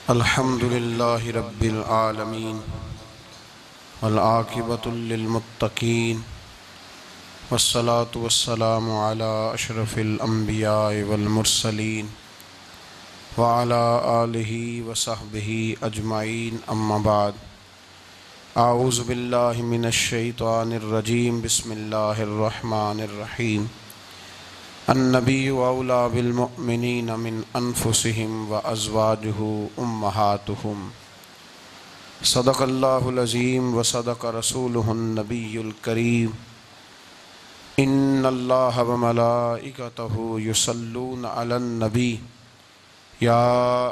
अल्हम्दुलिल्लाहि रब्बिल आलमीन वल आक़िबतुल लिल मुत्तक़ीन वस्सलातु वस्सलामु अला अशरफिल अंबिया'i वल मुरसलीन व अला आलिहि व सहबिहि अजमाइन अम्मा बाद। आऊज़ु बिल्लाहि मिनश शैतानिर रजीम बिस्मिल्लाहिर रहमानिर रहीम। अन्नबिय्यु औला बिल मुअ्मिनीना मिन अनफुसिहिम व अज़वाजुहु उम्महातुहुम। सदक़ल्लाहुल अज़ीम व सदक़ रसूलुहुन नबियुल करीम। इन्नल्लाह व मलाइकतहु युसल्लूना अलन नबी या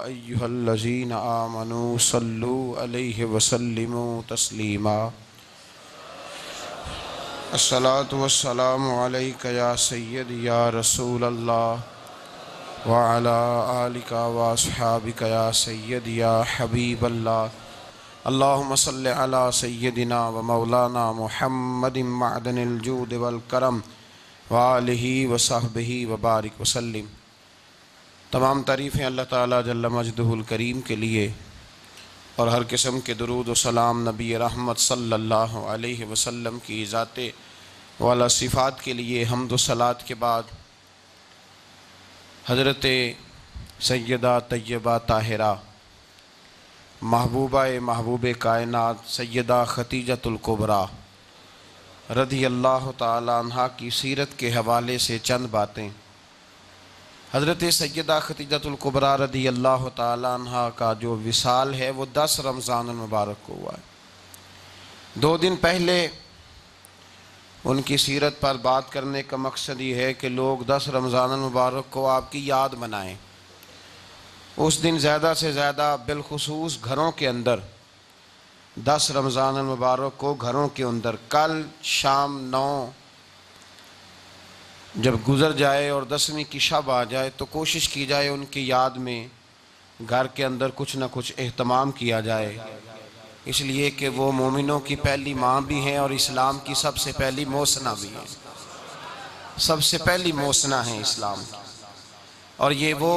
अय्युहल्लज़ीना आमनू सल्लू अलैहि व सल्लिमू तस्लीमा। अस्सलातु वस्सलामु अलैका या सय्यदी या रसूल अल्लाह व अला आलिका व अस्हाबिका या सय्यदी या हबीब अल्लाह। अल्लाहुम्मा सल्लि अला सय्यदिना व मौलाना मुहम्मदिन मअदनिल जूद वल करम व आलिहि व सहबिहि व बारिक व सल्लिम। तमाम तारीफ़ें अल्लाह ताला जल्ल मजदुहुल करीम के लिए और हर किस्म के दुरूद व सलाम नबी रहमत सल्लल्लाहु अलैहि वसल्लम की ज़ाते वाला सिफ़ात के लिए हम्द व सलात के बाद हज़रत सैयदा तय्यबा ताहिरा महबूबा महबूब कायनात सैयदा खतीजतुल कुबरा रज़ी अल्लाह ताला अन्हा की सीरत के हवाले से चंद बातें। हज़रत सैयदा खतीजतुल कुबरा रज़ी अल्लाह ताला अन्हा का जो विसाल है वो 10 रमज़ान मुबारक को हुआ है। 2 दिन पहले उनकी सीरत पर बात करने का मकसद ये है कि लोग 10 रमज़ान मुबारक को आपकी याद मनाएं। उस दिन ज़्यादा से ज़्यादा बिलखुसूस घरों के अंदर 10 रमज़ान मुबारक को घरों के अंदर कल शाम 9 जब गुज़र जाए और 10वीं की शब आ जाए तो कोशिश की जाए उनकी याद में घर के अंदर कुछ न कुछ एहतमाम किया जाए, इसलिए कि वो मोमिनों की पहली माँ भी हैं और इस्लाम की सबसे पहली मोसना भी हैं। सबसे पहली मोसना है इस्लाम की, और ये वो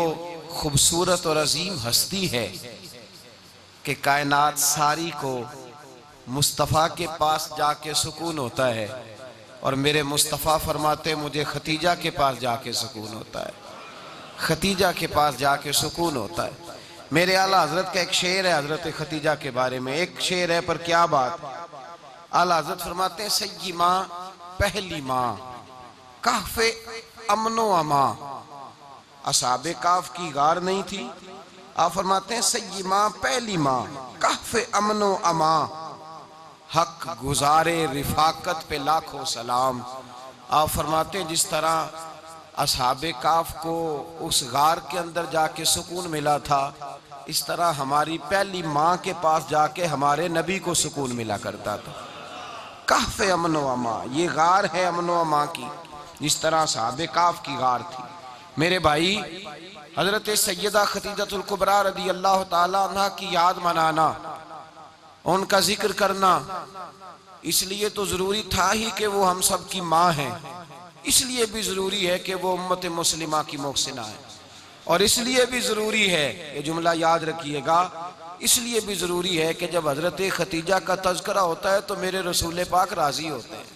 खूबसूरत और अजीम हस्ती है कि कायनात सारी को मुस्तफ़ा के पास जाके सुकून होता है, और मेरे मुस्तफ़ा फरमाते मुझे खतीजा के पास जाके सुकून होता है। खतीजा के पास जाके सुकून होता है। मेरे आला हजरत का एक शेर है हजरत खतीजा के बारे में, एक शेर है पर क्या बात। आला हजरत फरमाते हैं सय्यी माँ पहली माँ कहफ़े अमनो अमा। असहाबे काफ की गार नहीं थी, आप फरमाते हैं सय्यी माँ पहली माँ कहफ़े अमनो अमा। हक गुजारे रिफाकत पे लाखों सलाम। आप फरमाते हैं जिस तरह असहाबे काफ को उस गार के अंदर जाके सुकून मिला था, इस तरह हमारी पहली माँ के पास जाके हमारे नबी को सुकून मिला करता था। कहफ़े अमन व अमा, ये गार है अमन व अमा की, जिस तरह असहाबे काफ की गार थी। मेरे भाई हजरत सैयदा खतीजतुल कुबरा रज़ी अल्लाह ताला अन्हा की याद मनाना, उनका जिक्र करना इसलिए तो ज़रूरी था ही कि वो हम सब की माँ हैं, इसलिए भी ज़रूरी है कि वो उम्मत मुस्लिमा की मोहसिना है, और इसलिए भी ज़रूरी है, ये जुमला याद रखिएगा, इसलिए भी ज़रूरी है कि जब हज़रत खतीजा का तज़किरा होता है तो मेरे रसूल पाक राज़ी होते हैं,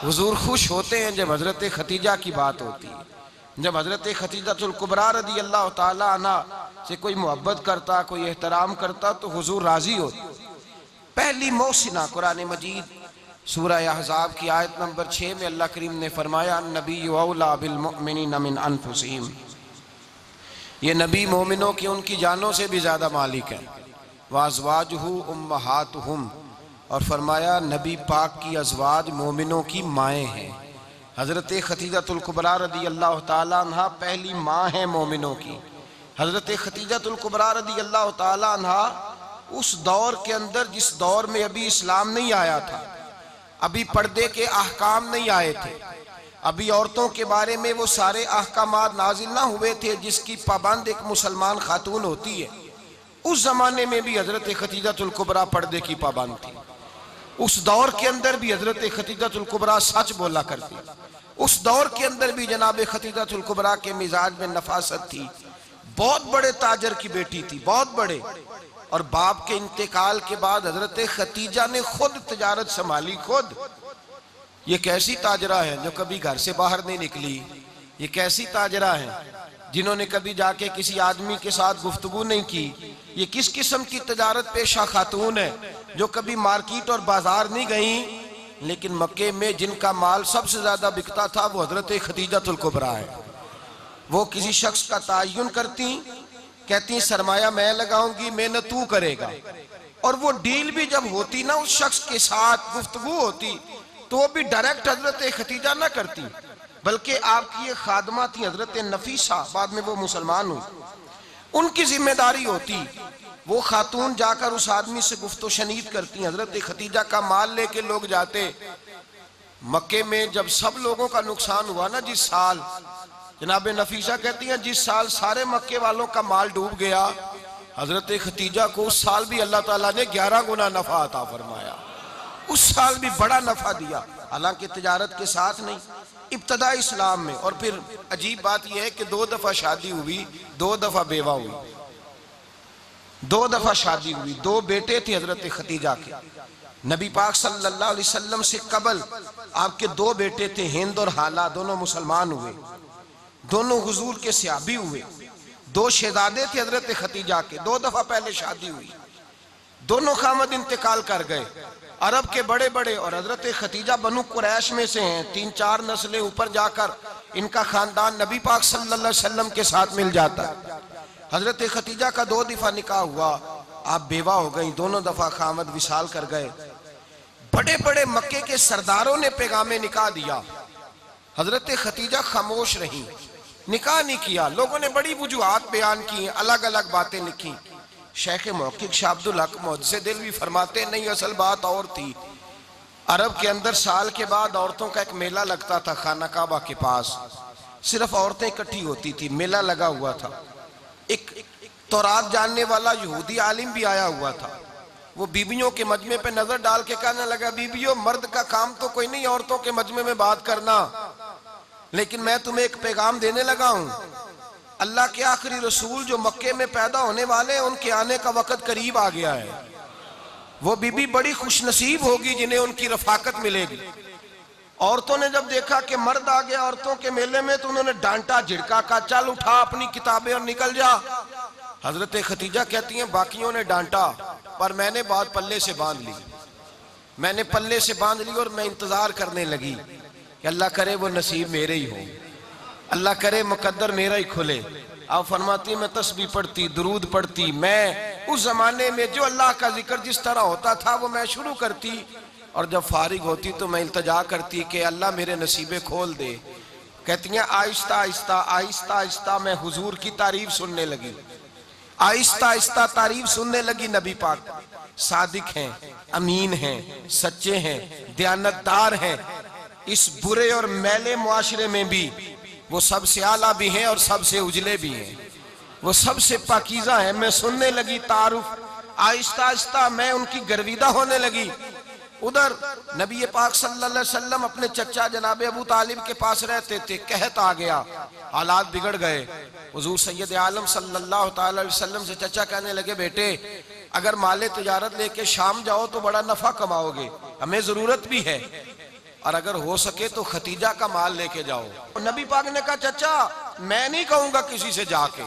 हुज़ूर खुश होते हैं जब हज़रत खतीजा की बात होती है। जब हज़रत खतीजतुल कुबरा रज़ी अल्लाह ताला अन्हा से कोई मोहब्बत करता, कोई एहतराम करता तो हुज़ूर राज़ी होते। पहली मोहसिना कुरान मजीद सूरह अहज़ाब की आयत नंबर 6 में अल्लाह करीम ने फरमाया अन्नबिय्यु औला बिल मुअ्मिनीना मिन अनफुसिहिम। ये नबी मोमिनों की उनकी जानों से भी ज़्यादा मालिक है। व अज़वाजुहु उम्महातुहुम, और फरमाया नबी पाक की अज़वाज मोमिनों की माएँ हैं। हज़रत खतीजतुल कुबरा रज़ी अल्लाह ताला अन्हा पहली माँ है मोमिनों की। हज़रत खतीजतुल कुबरा रज़ी अल्लाह ताला अन्हा उस दौर के अंदर जिस दौर में अभी इस्लाम नहीं आया था, अभी पर्दे के अहकाम नहीं आए थे, अभी औरतों के बारे में वो सारे अहकामात नाजिल ना हुए थे जिसकी पाबंद एक मुसलमान खातून होती है। उस जमाने में भी हजरत खतीजतुल कुबरा पर्दे की पाबंद थी। उस दौर के अंदर भी हजरत खतीजतुल कुबरा सच बोला करती। उस दौर के अंदर भी जनाब खतीजतुल कुबरा के मिजाज में नफासत थी, बहुत बड़े ताजर की बेटी थी, बहुत बड़े। और बाप के इंतकाल के बाद हजरत खतीजा ने खुद तिजारत संभाली, खुद। ये कैसी ताजरा है जो कभी घर से बाहर नहीं निकली? ये कैसी ताजरा है जिन्होंने कभी जाके किसी आदमी के साथ गुफ्तगू नहीं की? ये किस किस्म की तिजारत पेशा खातून है जो कभी मार्केट और बाजार नहीं गई? लेकिन मक्के में जिनका माल सबसे ज्यादा बिकता था वो हजरत खतीजतुल कुबरा है। वो किसी शख्स का तायुन करती, कहती सरमाया मैं लगाऊंगी, मेहनत तू करेगा। और वो डील भी जब होती ना, उस शख्स के साथ गुफ्तगू होती, तो वो भी डायरेक्ट हजरत खतीजा ना करती, बल्कि आपकी ये खादमा थी हजरत नफीसा, बाद में वो मुसलमान हुई, उनकी जिम्मेदारी होती। वो खातून जाकर उस आदमी से गुफ्तो शनीद करती। हजरत खतीजा का माल लेके लोग जाते। मक्के में जब सब लोगों का नुकसान हुआ ना, जिस साल, जनाब नफीसा कहती हैं जिस साल सारे मक्के वालों का माल डूब गया, हजरत खतीजा को उस साल भी अल्लाह ताला ने 11 गुना नफा अता फरमाया। उस साल भी बड़ा नफा दिया, हालांकि तिजारत के साथ नहीं, इब्तदा इस्लाम में। और फिर अजीब बात यह है कि 2 दफा शादी हुई, 2 दफा बेवा हुई, 2 दफा शादी हुई। 2 बेटे थे हजरत खतीजा के। नबी पाक सल्लल्लाहु अलैहि वसल्लम से कबल आपके 2 बेटे थे, हिंद और हाला, दोनों मुसलमान हुए, दोनों हुजूर के सहाबी हुए। 2 शहजादे थे हजरत खतीजा के, 2 दफा पहले शादी हुई, दोनों खामद इंतकाल कर गए, अरब के बड़े बड़े। और हजरत खतीजा बनु कुरैश में से हैं, 3-4 नस्लें ऊपर जाकर इनका खानदान नबी पाक सल्लल्लाहु अलैहि वसल्लम के साथ मिल जाता है। हजरत खतीजा का 2 दफा निकाह हुआ, आप बेवा हो गई, दोनों दफा खामद विसाल कर गए। बड़े बड़े मक्के के सरदारों ने पैगामे निकाह दिया, हजरत खतीजा खामोश रही, निकाह नहीं किया। लोगों ने बड़ी वजूहात बयान की, अलग अलग बातें लिखी। शेख मुहक्किक शाह अब्दुल हक मुहद्दिस दिल्वी फरमाते नहीं, असल बात और थी। अरब के अंदर साल के बाद औरतों का एक मेला लगता था खाना काबा के पास, सिर्फ औरतें इकट्ठी होती थी, मेला लगा हुआ था। एक तौरात जानने वाला यहूदी आलिम भी आया हुआ था। वो बीबियों के मजमे पे नजर डाल के कहने लगा, बीबियों मर्द का काम तो कोई नहीं औरतों के मजमे में बात करना, लेकिन मैं तुम्हें एक पैगाम देने लगा हूं। अल्लाह के आखिरी रसूल जो मक्के में पैदा होने वाले हैं, उनके आने का वक्त करीब आ गया है। वो बीबी बड़ी खुशनसीब होगी जिन्हें उनकी रफाकत मिलेगी। औरतों ने जब देखा कि मर्द आ गया औरतों के मेले में, तो उन्होंने डांटा, झिड़का, का चल उठा अपनी किताबें और निकल जा। हजरत खतीजा कहती हैं बाकियों ने डांटा, पर मैंने बात पल्ले से बांध ली, मैंने पल्ले से बांध ली और मैं इंतजार करने लगी कि अल्लाह करे वो नसीब मेरे ही हो, अल्लाह करे मुकद्दर मेरा ही खुले। आप फरमाती मैं तस्बीह पढ़ती, दुरूद पढ़ती, मैं उस जमाने में जो अल्लाह का जिक्र जिस तरह होता था वो मैं शुरू करती, और जब फारिग होती तो मैं इल्तजा करती कि अल्लाह मेरे नसीबे खोल दे। कहती हैं आहिस्ता आहिस्ता आहिस्ता आहिस्ता मैं हुजूर की तारीफ सुनने लगी, आहिस्ता आहिस्ता तारीफ सुनने लगी। नबी पाक सादिक हैं, अमीन हैं, सच्चे हैं, दयानतदार हैं। इस बुरे और मैले मुआशरे में भी वो सबसे आला भी हैं और सबसे उजले भी हैं, वो सबसे पाकीज़ा हैं। मैं सुनने लगी तारुफ, आहिस्ता आहिस्ता मैं उनकी गर्विदा होने लगी। उधर नबी पाक सल्लल्लाहु अलैहि वसल्लम अपने चचा जनाब अबू तालिब के पास रहते थे, कहत आ गया, हालात बिगड़ गए। हुजूर सैयद आलम सल्लल्लाहु अलैहि वसल्लम से चचा कहने लगे, बेटे अगर माले तिजारत लेके शाम जाओ तो बड़ा नफा कमाओगे, हमें जरूरत भी है, और अगर हो सके तो खतीजा का माल लेके जाओ। नबी पाक ने कहा, चचा मैं नहीं कहूंगा किसी से जाके,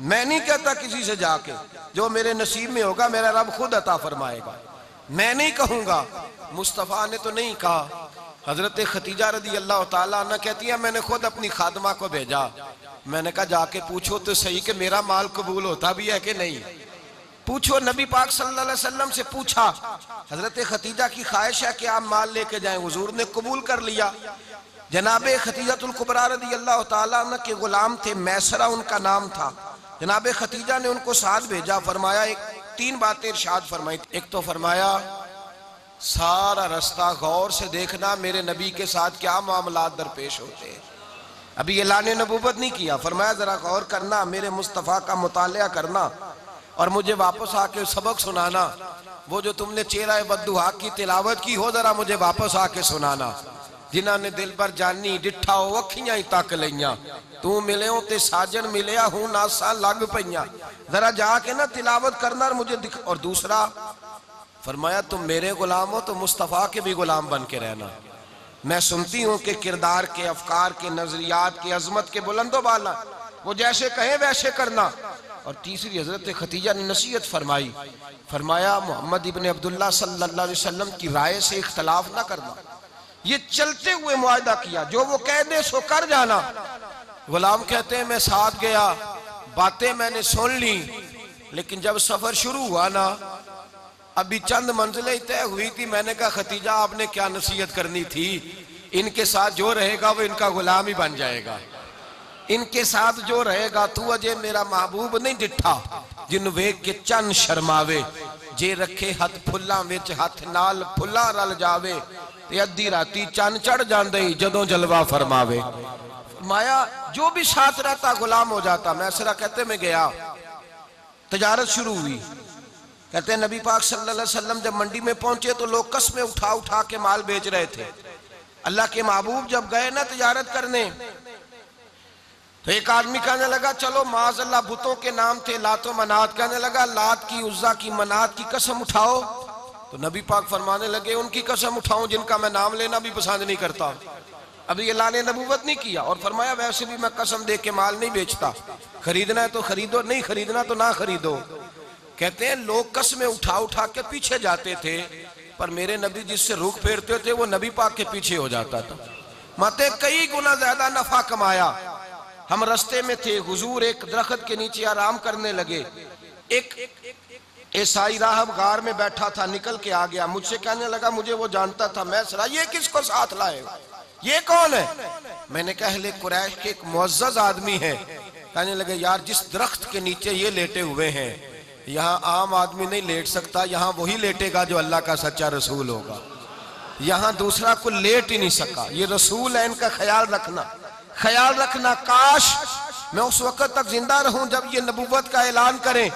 मैं नहीं कहता किसी से जाके, जो मेरे नसीब में होगा मेरा रब खुद अता फरमाएगा, मैं नहीं कहूंगा। मुस्तफ़ा ने तो नहीं कहा। हजरत खतीजा रदी अल्लाह ताला अन्हा कहती है मैंने खुद अपनी खादमा को भेजा, मैंने कहा जाके पूछो तो सही कि मेरा माल कबूल होता भी है कि नहीं, पूछो। नबी पाक सल्लल्लाहु अलैहि वसल्लम से पूछा। हजरत खतीजा की ख्वाहिश है कि आप माल लेके जाएं, हुजूर ने कबूल कर लिया। जनाबे खतीजतुल कुबरा रदी अल्लाह ताला अन्हा के गुलाम थे, मैसरा उनका नाम था। जनाबे खतीजा ने उनको साथ भेजा, फरमाया एक 3 बातें इरशाद फरमाई। एक तो फरमाया सारा रास्ता गौर से देखना मेरे नबी के साथ क्या मामलात दरपेश होते हैं। अभी ऐलान नबूवत नहीं किया, फरमाया जरा गौर करना, मेरे मुस्तफ़ा का मुतालिया करना और मुझे वापस आके सबक सुनाना। वो जो तुमने चेहरा बद्दुहा की तिलावत की हो, जरा मुझे वापस आके सुनाना। जिन्होंने दिल पर जानी डिठा हो अखियां ही तक लिया, तू मिले हो ते साजन मिलिया हूं नासा लग पईया, जरा जाके ना तिलावत करना मुझे दिख। और दूसरा फरमाया तुम मेरे गुलाम हो तो मुस्तफ़ा के भी गुलाम बन के रहना। मैं सुनती हूँ कि किरदार के, अफकार के, नजरियात के, अजमत के बुलंदो बाला, वो जैसे कहे वैसे करना। और तीसरी हजरत खतीजा ने नसीहत फरमाई, फरमाया मोहम्मद इब्ने अब्दुल्ला सल्लल्लाहु अलैहि वसल्लम की राय से इख्तलाफ ना करना। ये चलते हुए मुआहदा किया, जो वो कह दे सो कर जाना। गुलाम कहते हैं मैं साथ गया, बातें मैंने सुन ली, लेकिन जब सफर शुरू हुआ ना, अभी चंद मंजिलें तय हुई थी, मैंने कहा खतीजा आपने क्या नसीहत करनी थी, इनके साथ जो रहेगा वो इनका गुलाम ही बन जाएगा, इनके साथ जो रहेगा। तू अजय मेरा महबूब नहीं डिठा जिन वेख के चन शर्मावे, जे रखे हथ फुल्लां विच हथ नाल फुल्लां रल जावे, ते अद्धी राती चन चढ़ जांदे जदों जलवा फरमावे। माया जो भी साथ रहता गुलाम हो जाता। मैसरा कहते मैं गया, तजारत शुरू हुई। कहते हैं नबी पाक सल्लल्लाहु अलैहि वसल्लम जब मंडी में पहुंचे तो लोग कस्में उठा उठा के माल बेच रहे थे। अल्लाह के महबूब जब गए ना तजारत करने, तो एक आदमी कहने लगा चलो माज़अल्लाह बुतों के नाम थे लातो मनात, कहने लगा लात की, उज़्ज़ा की, मनात की कसम उठाओ। तो नबी पाक फरमाने लगे उनकी कसम उठाऊं जिनका मैं नाम लेना भी पसंद नहीं करता। अभी अल्लाह ने नबूवत नहीं किया। और फरमाया वैसे भी मैं कसम दे के माल नहीं बेचता, खरीदना है तो खरीदो, नहीं खरीदना तो ना खरीदो। कहते हैं लोग कसमें उठा उठा के पीछे जाते थे, पर मेरे नबी जिससे रुख फेरते थे वो नबी पाक के पीछे हो जाता था। माते कई गुना ज्यादा नफा कमाया। हम रास्ते में थे, हुजूर एक दरख्त के नीचे आराम करने लगे। एक ईसाई राहब गार में बैठा था, निकल के आ गया, मुझसे कहने लगा मुझे वो जानता था। मैं सरा ये किसको साथ लाए, ये कौन है? मैंने कहा अहले कुरैश के एक मुअज़्ज़ज़ आदमी है। कहने लगे यार जिस दरख्त के नीचे ये लेटे हुए हैं, यहाँ आम आदमी नहीं लेट सकता, यहाँ वही लेटेगा जो अल्लाह का सच्चा रसूल होगा, यहाँ दूसरा को लेट ही नहीं सका। ये रसूल है, इनका ख्याल रखना, ख्याल रखना। काश मैं उस वक्त तक जिंदा रहूं जब ये नबूवत का ऐलान करें।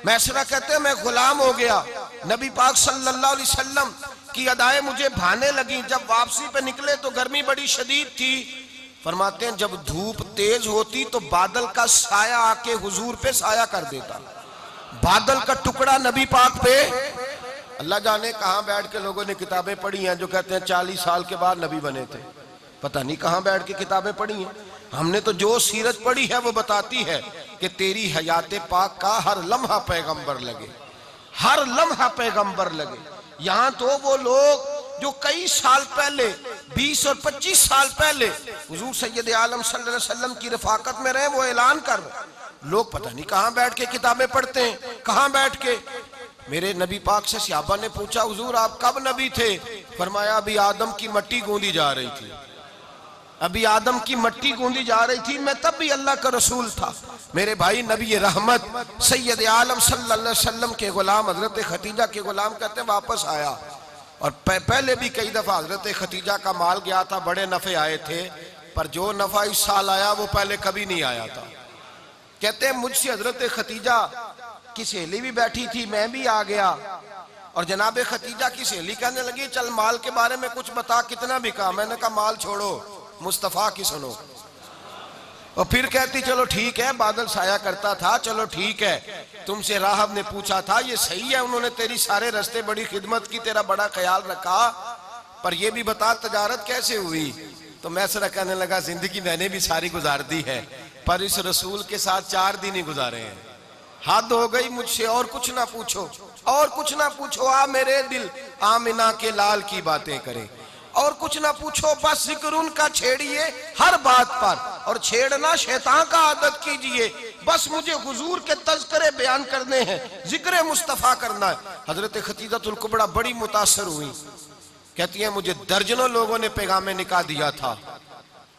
मैसरा कहते हैं मैं गुलाम हो गया। नबी पाक सल्लल्लाहु अलैहि वसल्लम की अदाएं मुझे भाने लगी। जब वापसी पे निकले तो गर्मी बड़ी शदीद थी। फरमाते हैं जब धूप तेज होती तो बादल का साया आके हुजूर पे साया कर देता, बादल का टुकड़ा नबी पाक पे। अल्लाह जाने कहां बैठ के लोगों ने किताबें पढ़ी हैं जो कहते हैं 40 साल के बाद नबी बने थे। पता नहीं कहां बैठ के किताबें पढ़ी हैं। हमने तो जो सीरत पढ़ी है वो बताती है कि तेरी हयाते पाक का हर लम्हा पैगंबर लगे, हर लम्हा पैगंबर लगे। यहाँ तो वो लोग जो कई साल पहले 20 और 25 साल पहले हुजूर सैयद आलम सल्लल्लाहु अलैहि वसल्लम की रफाकत में रहे, वो ऐलान कर रहे। लोग पता नहीं कहां बैठ के किताबें पढ़ते हैं, कहां बैठ के। मेरे नबी पाक से सहाबा ने पूछा हुजूर आप कब नबी थे? फरमाया अभी आदम की मट्टी गूंदी जा रही थी, अभी आदम की मट्टी गूंदी जा रही थी, मैं तब भी अल्लाह का रसूल था। मेरे भाई नबी रहमत सैयद आलम सल्लल्लाहु अलैहि वसल्लम के गुलाम हजरत खतीजा के गुलाम कहते हैं वापस आया। और पहले भी कई दफा हजरत खतीजा का माल गया था, बड़े नफे आए थे, पर जो नफा इस साल आया वो पहले कभी नहीं आया था। कहते हैं मुझसे हजरत खतीजा की सहेली भी बैठी थी, मैं भी आ गया। और जनाब खतीजा की सहेली कहने लगी चल माल के बारे में कुछ बता, कितना बिका? मैंने कहा माल छोड़ो, मुस्तफ़ा की सुनो। और फिर कहती चलो ठीक है, बादल साया करता था, चलो ठीक है। तुमसे राहब ने पूछा था ये सही है, उन्होंने तेरी सारे रास्ते बड़ी खिदमत की, तेरा बड़ा ख्याल रखा, पर ये भी बता तजारत कैसे हुई? तो मैं सरा कहने लगा जिंदगी मैंने भी सारी गुजार दी है, पर इस रसूल के साथ 4 दिन ही गुजारे हैं। हद हो गई मुझसे, और कुछ ना पूछो, और कुछ ना पूछो। आ मेरे दिल आमिना के लाल की बातें करें, और कुछ ना पूछो, बस जिक्र उनका छेड़िए हर बात पर, और छेड़ना शैतान का आदत कीजिए। बस मुझे हुजूर के तज़किरे बयान करने हैं, जिक्र मुस्तफ़ा करना है। हजरत खतीजतुल कुबरा बड़ी मुतासर हुई। कहती है मुझे दर्जनों लोगों ने पैगामे निकाल दिया था,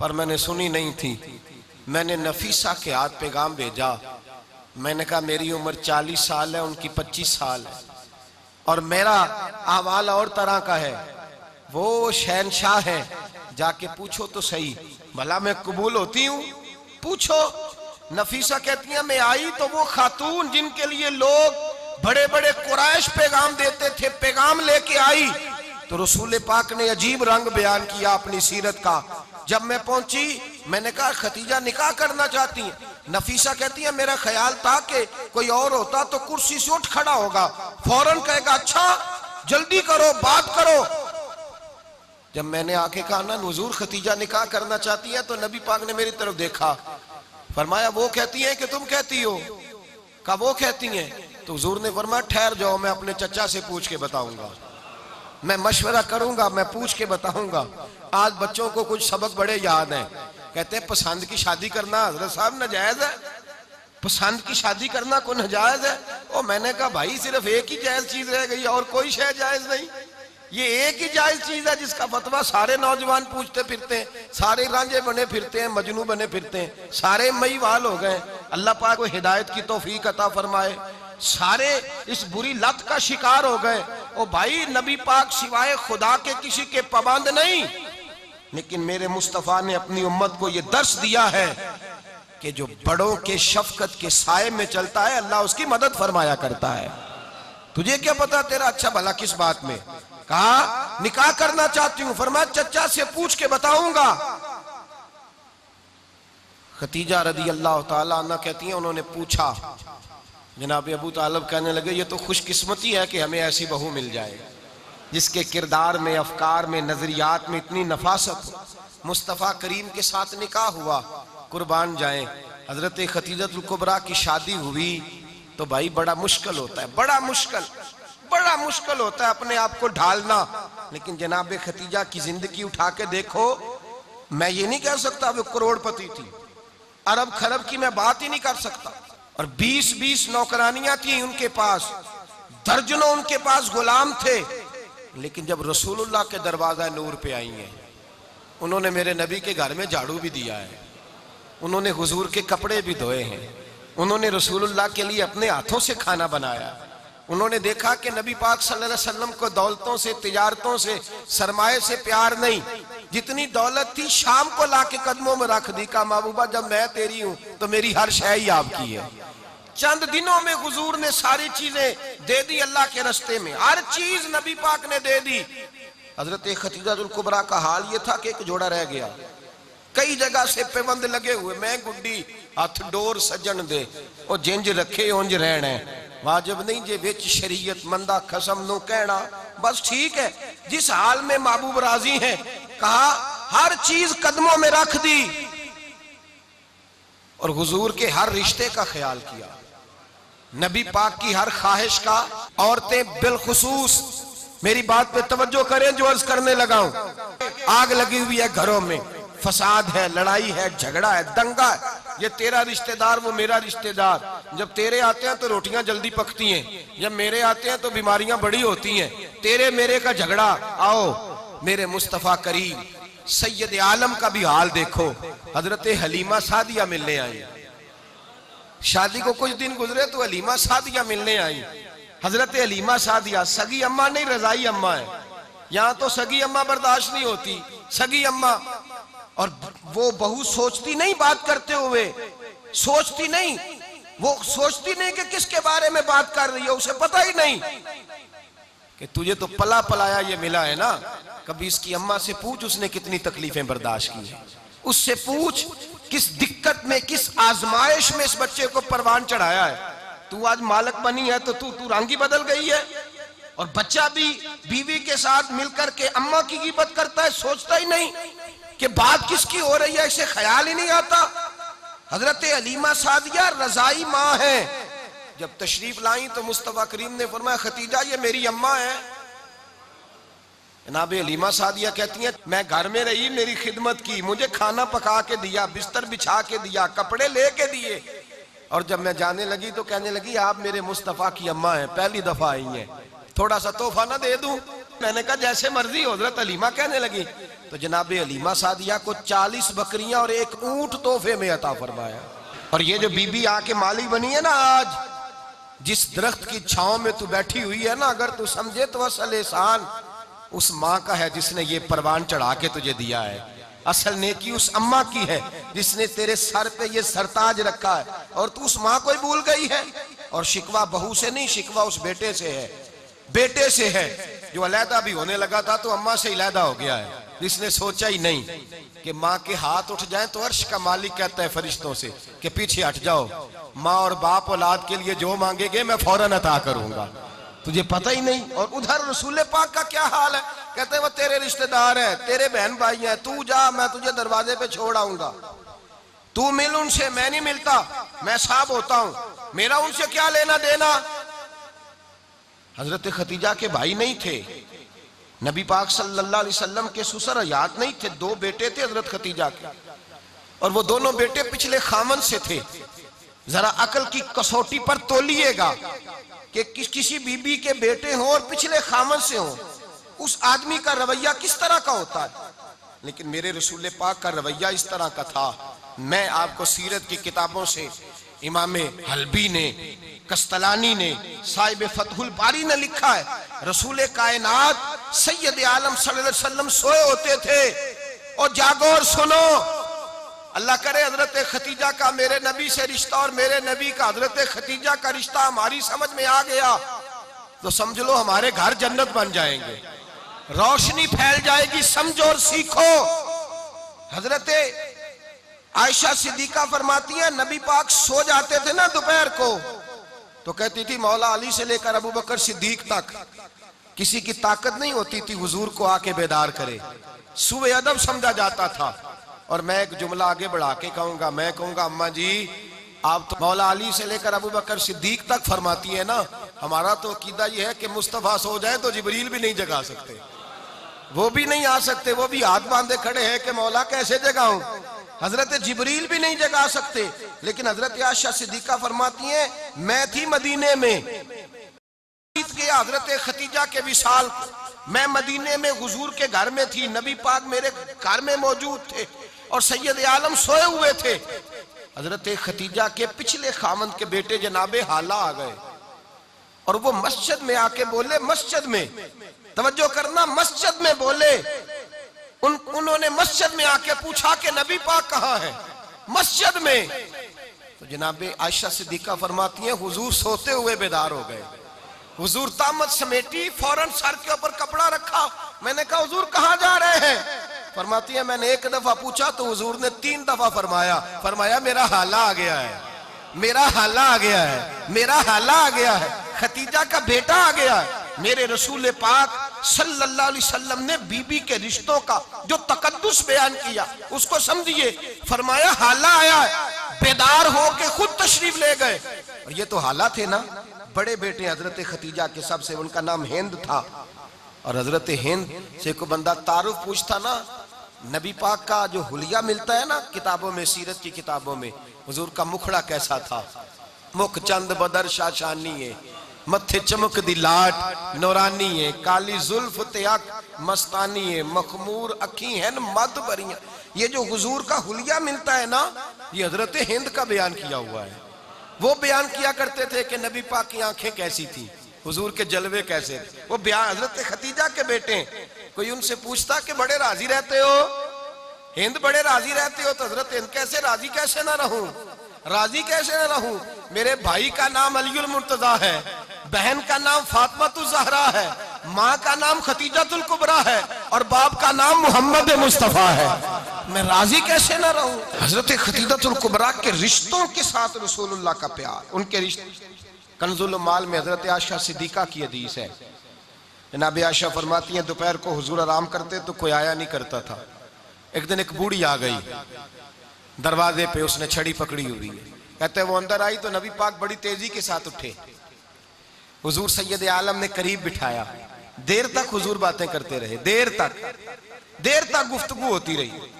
पर मैंने सुनी नहीं थी। मैंने नफीसा के हाथ पैगाम भेजा। मैंने कहा मेरी उम्र 40 साल है, उनकी 25 साल है, और मेरा अहवाल और तरह का है। वो शहनशाह है, जाके पूछो तो सही, भला मैं कबूल होती हूँ? पूछो। नफीसा कहती है मैं आई तो वो खातून जिनके लिए लोग बड़े बड़े कुरैश पैगाम देते थे, पैगाम लेके आई। तो रसूल पाक ने अजीब रंग बयान किया अपनी सीरत का। जब मैं पहुंची मैंने कहा खतीजा निकाह करना चाहती हैं। नफीसा कहती है मेरा ख्याल था कि कोई और होता तो कुर्सी से उठ खड़ा होगा, फौरन कहेगा अच्छा जल्दी करो बात करो। जब मैंने आके कहा ना हुजूर खतीजा निकाह करना चाहती है, तो नबी पाक ने मेरी तरफ देखा, फरमाया वो कहती है कि तुम कहती हो? कहा वो कहती हैं। तो हुजूर ने फरमाया ठहर जाओ, मैं अपने चचा से पूछ के बताऊंगा, मैं मशवरा करूंगा, मैं पूछ के बताऊंगा। आज बच्चों को कुछ सबक बड़े याद हैं। कहते हैं पसंद की शादी करना हजरत साहब नाजायज है, पसंद की शादी करना को नाजायज है। और मैंने कहा भाई सिर्फ एक ही जायज चीज रह गई, और कोई शय जायज नहीं। ये एक ही जायज चीज है जिसका फतवा सारे नौजवान पूछते फिरते हैं, सारे रांझे बने फिरते हैं, मजनू बने फिरते हैं, सारे मईवाल हो गए। अल्लाह पाक को हिदायत की तौफीक अता फरमाए। सारे इस बुरी लत का शिकार हो गए। ओ भाई नबी पाक सिवाय खुदा के किसी के पाबंद नहीं, लेकिन मेरे मुस्तफा ने अपनी उम्मत को यह दर्श दिया है कि जो बड़ों के शफकत के साए में चलता है अल्लाह उसकी मदद फरमाया करता है। तुझे क्या पता तेरा अच्छा भला किस बात में? कहा निकाह करना चाहती हूं, फरमाया चचा से पूछ के बताऊंगा। खतीजा रदी अल्लाह ताला अन्हा कहती हैं उन्होंने पूछा, जनाब अबू तालिब कहने लगे ये तो खुशकिस्मती है कि हमें ऐसी बहू मिल जाए जिसके किरदार में, अफकार में, नजरियात में इतनी नफासत हो। मुस्तफ़ा करीम के साथ निकाह हुआ, कुर्बान जाए। हजरत खतीजतुल कुबरा की शादी हुई तो भाई बड़ा मुश्किल होता है, बड़ा मुश्किल होता है अपने आप को ढालना। लेकिन जनाब खतीजा की जिंदगी उठा के देखो, मैं ये नहीं कह सकता वो करोड़पति थी, अरब खरब की मैं बात ही नहीं कर सकता। और 20-20 नौकरानियां थी उनके पास, दर्जनों उनके पास गुलाम थे। लेकिन जब रसूलुल्लाह के दरवाजा नूर पे आई हैं, उन्होंने मेरे नबी के घर में झाड़ू भी दिया है, उन्होंने हुजूर के कपड़े भी धोए हैं, उन्होंने रसूलुल्लाह के लिए अपने हाथों से खाना बनाया। उन्होंने देखा कि नबी पाक सल्लल्लाहु अलैहि वसल्लम को दौलतों से, तिजारतों से, सरमाए से प्यार नहीं, जितनी दौलत थी शाम को लाके कदमों में रख दी। कहा महबूबा जब मैं तेरी हूं तो मेरी हर शय ही आपकी है। चंद दिनों में हुजूर ने सारी चीजें दे दी अल्लाह के रास्ते में, हर चीज नबी पाक ने दे दी। हजरत खतीजतुल कुबरा का हाल ये था कि एक जोड़ा रह गया, कई जगह से पेबंद लगे हुए, मैं गुड्डी हथ डोर सजन दे और जिंज रखे उंज रहना वाजिब नहीं जे विच शरीयत मंदा खसम नु कहना। बस ठीक है, जिस हाल में महबूब राजी हैं, कहा हर चीज कदमों में रख दी और हुजूर के हर रिश्ते का ख्याल किया, नबी पाक की हर ख्वाहिश का। औरतें बिलखुसूस मेरी बात पे तवज्जो करें जो अर्ज करने लगा हूं। आग लगी हुई है घरों में, फसाद है, लड़ाई है, झगड़ा है, दंगा है, ये तेरा रिश्तेदार वो मेरा रिश्तेदार। जब तेरे आते हैं तो रोटियां जल्दी पकती हैं, जब मेरे आते हैं तो बीमारियां बड़ी होती हैं, तेरे मेरे का झगड़ा। आओ मेरे मुस्तफा करीम सैयद आलम का भी हाल देखो। हजरत हलीमा सादिया मिलने आई, शादी को कुछ दिन गुजरे तो हलीमा सादिया मिलने आई। हजरत हलीमा सादिया सगी अम्मा नहीं रजाई अम्मा है, यहां तो सगी अम्मा बर्दाश्त नहीं होती, सगी अम्मा। और वो बहू सोचती नहीं बात करते हुए, सोचती नहीं, वो सोचती नहीं कि किसके बारे में बात कर रही है, उसे पता ही नहीं कि तुझे तो पला पलाया ये मिला है ना। कभी इसकी अम्मा से पूछ उसने कितनी तकलीफें बर्दाश्त की है, उससे पूछ किस दिक्कत में, किस आजमाइश में इस बच्चे को परवान चढ़ाया है। तू आज मालक बनी है तो तू रंग ही बदल गई है। और बच्चा भी बीवी के साथ मिलकर के अम्मा की गिबत करता है, सोचता ही नहीं कि बात किसकी हो रही है, इसे ख्याल ही नहीं आता। हजरत हलीमा सादिया रजाई माँ है। जब तशरीफ लाई तो मुस्तफा करीम ने फरमाया खतीजा ये मेरी अम्मा है। जनाब हलीमा सादिया कहती हैं मैं घर में रही, मेरी खिदमत की, मुझे खाना पका के दिया, बिस्तर बिछा के दिया, कपड़े लेके दिए, और जब मैं जाने लगी तो कहने लगी आप मेरे मुस्तफा की अम्मा हैं, पहली दफा आई हैं, थोड़ा सा तोहफा ना दे दूं? मैंने कहा जैसे मर्जी हो। हजरत हलीमा कहने लगी तो जनाब हलीमा सादिया को 40 बकरियां और एक ऊंट तोहफे में अता फरमाया। और ये जो बीबी आके मालिक बनी है ना, आज जिस दरख्त की छांव में तू बैठी हुई है ना, अगर तू समझे तो असल एहसान उस माँ का है जिसने ये परवान चढ़ा के तुझे दिया है। असल नेकी उस अम्मा की है जिसने तेरे सर पे ये सरताज रखा है, और तू उस माँ को ही भूल गई है। और शिकवा बहू से नहीं, शिकवा उस बेटे से है, बेटे से है। जो अलहदा भी होने लगा था तो अम्मा से अलहदा हो गया है। इसने सोचा ही नहीं कि माँ के हाथ उठ जाएं तो अर्श का मालिक कहता है फरिश्तों से कि पीछे हट जाओ, माँ और बाप औलाद के लिए जो मांगेंगे मैं फौरन अता करूंगा, तुझे पता ही नहीं। और उधर रसूल पाक का क्या हाल है, कहते हैं वो तेरे रिश्तेदार हैं, तेरे बहन भाई हैं, तू जा, मैं तुझे दरवाजे पे छोड़ आऊंगा, तू मिल उनसे, मैं नहीं मिलता, मैं साहब होता हूं, मेरा उनसे क्या लेना देना। हजरत खतीजा के भाई नहीं थे, नबी पाक सल्लल्लाहु अलैहि वसल्लम के ससुर हयात नहीं थे, दो बेटे थे हजरत खतीजा के, और वो दोनों बेटे पिछले खामन से थे। जरा अकल की कसौटी पर तोलिएगा कि किसी बीबी के बेटे हों और पिछले खामन से हों, उस आदमी का रवैया किस तरह का होता है। लेकिन मेरे रसूल पाक का रवैया इस तरह का था। मैं आपको सीरत की किताबों से, इमाम हल्बी ने, कस्तलानी ने, साहिब फतहुल बारी ने लिखा है, रसूल कायनात सैयद आलम सल्लल्लाहु अलैहि वसल्लम सोए होते थे और जागो और सुनो, अल्लाह करे हजरत खतीजा का मेरे नबी से रिश्ता और मेरे नबी का हजरत खतीजा का रिश्ता हमारी समझ में आ गया तो समझ लो हमारे घर जन्नत बन जाएंगे, रोशनी फैल जाएगी, समझो और सीखो। हजरत आयशा सिद्दीका फरमाती है, नबी पाक सो जाते थे ना दोपहर को तो कहती थी मौला अली से लेकर अबू बकर सिद्दीक तक किसी की ताकत नहीं होती थी हुजूर को आके बेदार करे, सुबह अदब समझा जाता था। और मैं एक जुमला आगे बढ़ा के कहूंगा, मैं कहूंगा अम्मा जी आप तो मौला अली से लेकर अबू बकर सिद्दीक तक फरमाती है ना, हमारा तो अकीदा ये है कि मुस्तफा सो जाए तो जिब्रील भी नहीं जगा सकते, वो भी नहीं आ सकते, वो भी हाथ बांधे खड़े हैं कि मौला कैसे जगाऊं, हजरत जिब्रील भी नहीं जगा सकते। लेकिन हजरत आयशा सिद्दीका फरमाती हैं, मैं थी मदीने में, गया हजरत खतीजा के विसाल, मैं मदीने में हुजूर के घर में थी, नबी पाक मेरे घर में मौजूद थे और सैयद आलम सोए हुए थे। हजरत खतीजा के पिछले खामंद के बेटे जनाबे हाला आ गए और वो मस्जिद में आके बोले, मस्जिद में तवज्जो करना, मस्जिद में बोले, उन्होंने मस्जिद में आके पूछा कि नबी पाक कहाँ है, मस्जिद में। तो जनाबे आयशा सिद्दीका फरमाती हैं, हुजूर सोते हुए बेदार हो गए, हुजूर तामत समेटी, फौरन सर के ऊपर कपड़ा रखा, मैंने कहा हुजूर कहाँ जा रहे हैं, फरमाती है मैंने एक दफा पूछा तो हुजूर ने 3 दफा फरमाया मेरा हाला आ गया है, मेरा हाला आ गया है, मेरा हाला आ गया है, खतीजा का बेटा आ गया है। मेरे रसूल पाक सल्लल्लाहु अलैहि वसल्लम ने बीबी के रिश्तों का जो तकद्दुस बयान किया उसको समझिए, फरमाया हाला आया है, बेदार हो के खुद तशरीफ ले गए। और ये तो हाला थे ना, बड़े बेटे हजरत खतीजा के, सबसे उनका नाम हिंद था। और हजरत हिंद से को बंदा तारुफ पूछता ना, नबी पाक का जो हुलिया मिलता है ना किताबों में, सीरत की किताबों में, हुजूर का मुखड़ा कैसा था, मुख चंद बदर शाशानी है, मत्थे चमक दी लाट नौरानी है, काली जुल्फ ते अख मस्तानी है, मखमूर अखी है मद भरियां। ये जो हुजूर का हुलिया मिलता है ना, ये हजरत हिंद का बयान किया हुआ है। वो बयान किया करते थे कि नबी पाक की आंखें कैसी थी, हुजूर के जलवे कैसे थे, वो बयान हजरत खतीजा के बेटे। कोई उनसे पूछता कि बड़े राजी रहते हो, हिंद बड़े राजी रहते हो, तो हजरत हिंद कैसे राजी कैसे ना रहूं, राजी कैसे ना रहूं, मेरे भाई का नाम अलीउल मुर्तजा है, बहन का नाम फातिमातुज ज़हरा है, माँ का नाम खतीजातुल कुबरा है और बाप का नाम मोहम्मद मुस्तफा है, मैं राजी कैसे ना रहूं। हजरत खतीजातुल कुबरा के रिश्तों के साथ रसूलुल्लाह का प्यार, उनके रिश्ते। कंजुल माल में हजरत आयशा सिद्दीका की हदीस है, जनाब आयशा फरमाती हैं दोपहर को हुजूर आराम करते तो कोई आया नहीं करता था। एक दिन एक बूढ़ी आ गई दरवाजे पे, उसने छड़ी पकड़ी हुई है, कहते वो अंदर आई तो नबी पाक बड़ी तेजी के साथ उठे, हुजूर सैयद आलम ने करीब बिठाया, देर तक हुजूर बातें करते रहे, देर तक गुफ्तगू होती रही।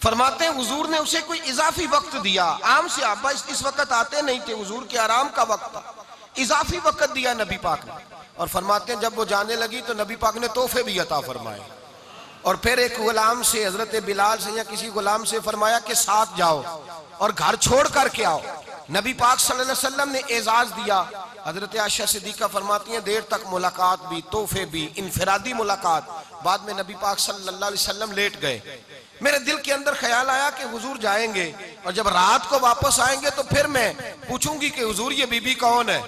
फरमाते हैं हुजूर ने उसे कोई इजाफी वक्त दिया, आम से आबा इस वक्त आते नहीं थे, हुजूर के आराम का वक्त था, इजाफी वक्त दिया नबी पाक ने। और फरमाते हैं जब वो जाने लगी तो नबी पाक ने तोहफे भी अता फरमाए और फिर एक गुलाम से, हजरत बिलाल से या किसी गुलाम से फरमाया कि साथ जाओ और घर छोड़ करके आओ। नबी पाक सल्लल्लाहु अलैहि वसल्लम ने एजाज दिया। हजरत आयशा सिद्दीका फरमाती हैं देर तक मुलाकात भी, तोहफे भी, इनफरादी मुलाकात। बाद में नबी पाक सल्लल्लाहु अलैहि वसल्लम लेट गए। मेरे दिल के अंदर ख्याल आया कि हुजूर जाएंगे और जब रात को वापस आएंगे तो फिर मैं पूछूंगी कि हुजूर ये बीबी कौन है,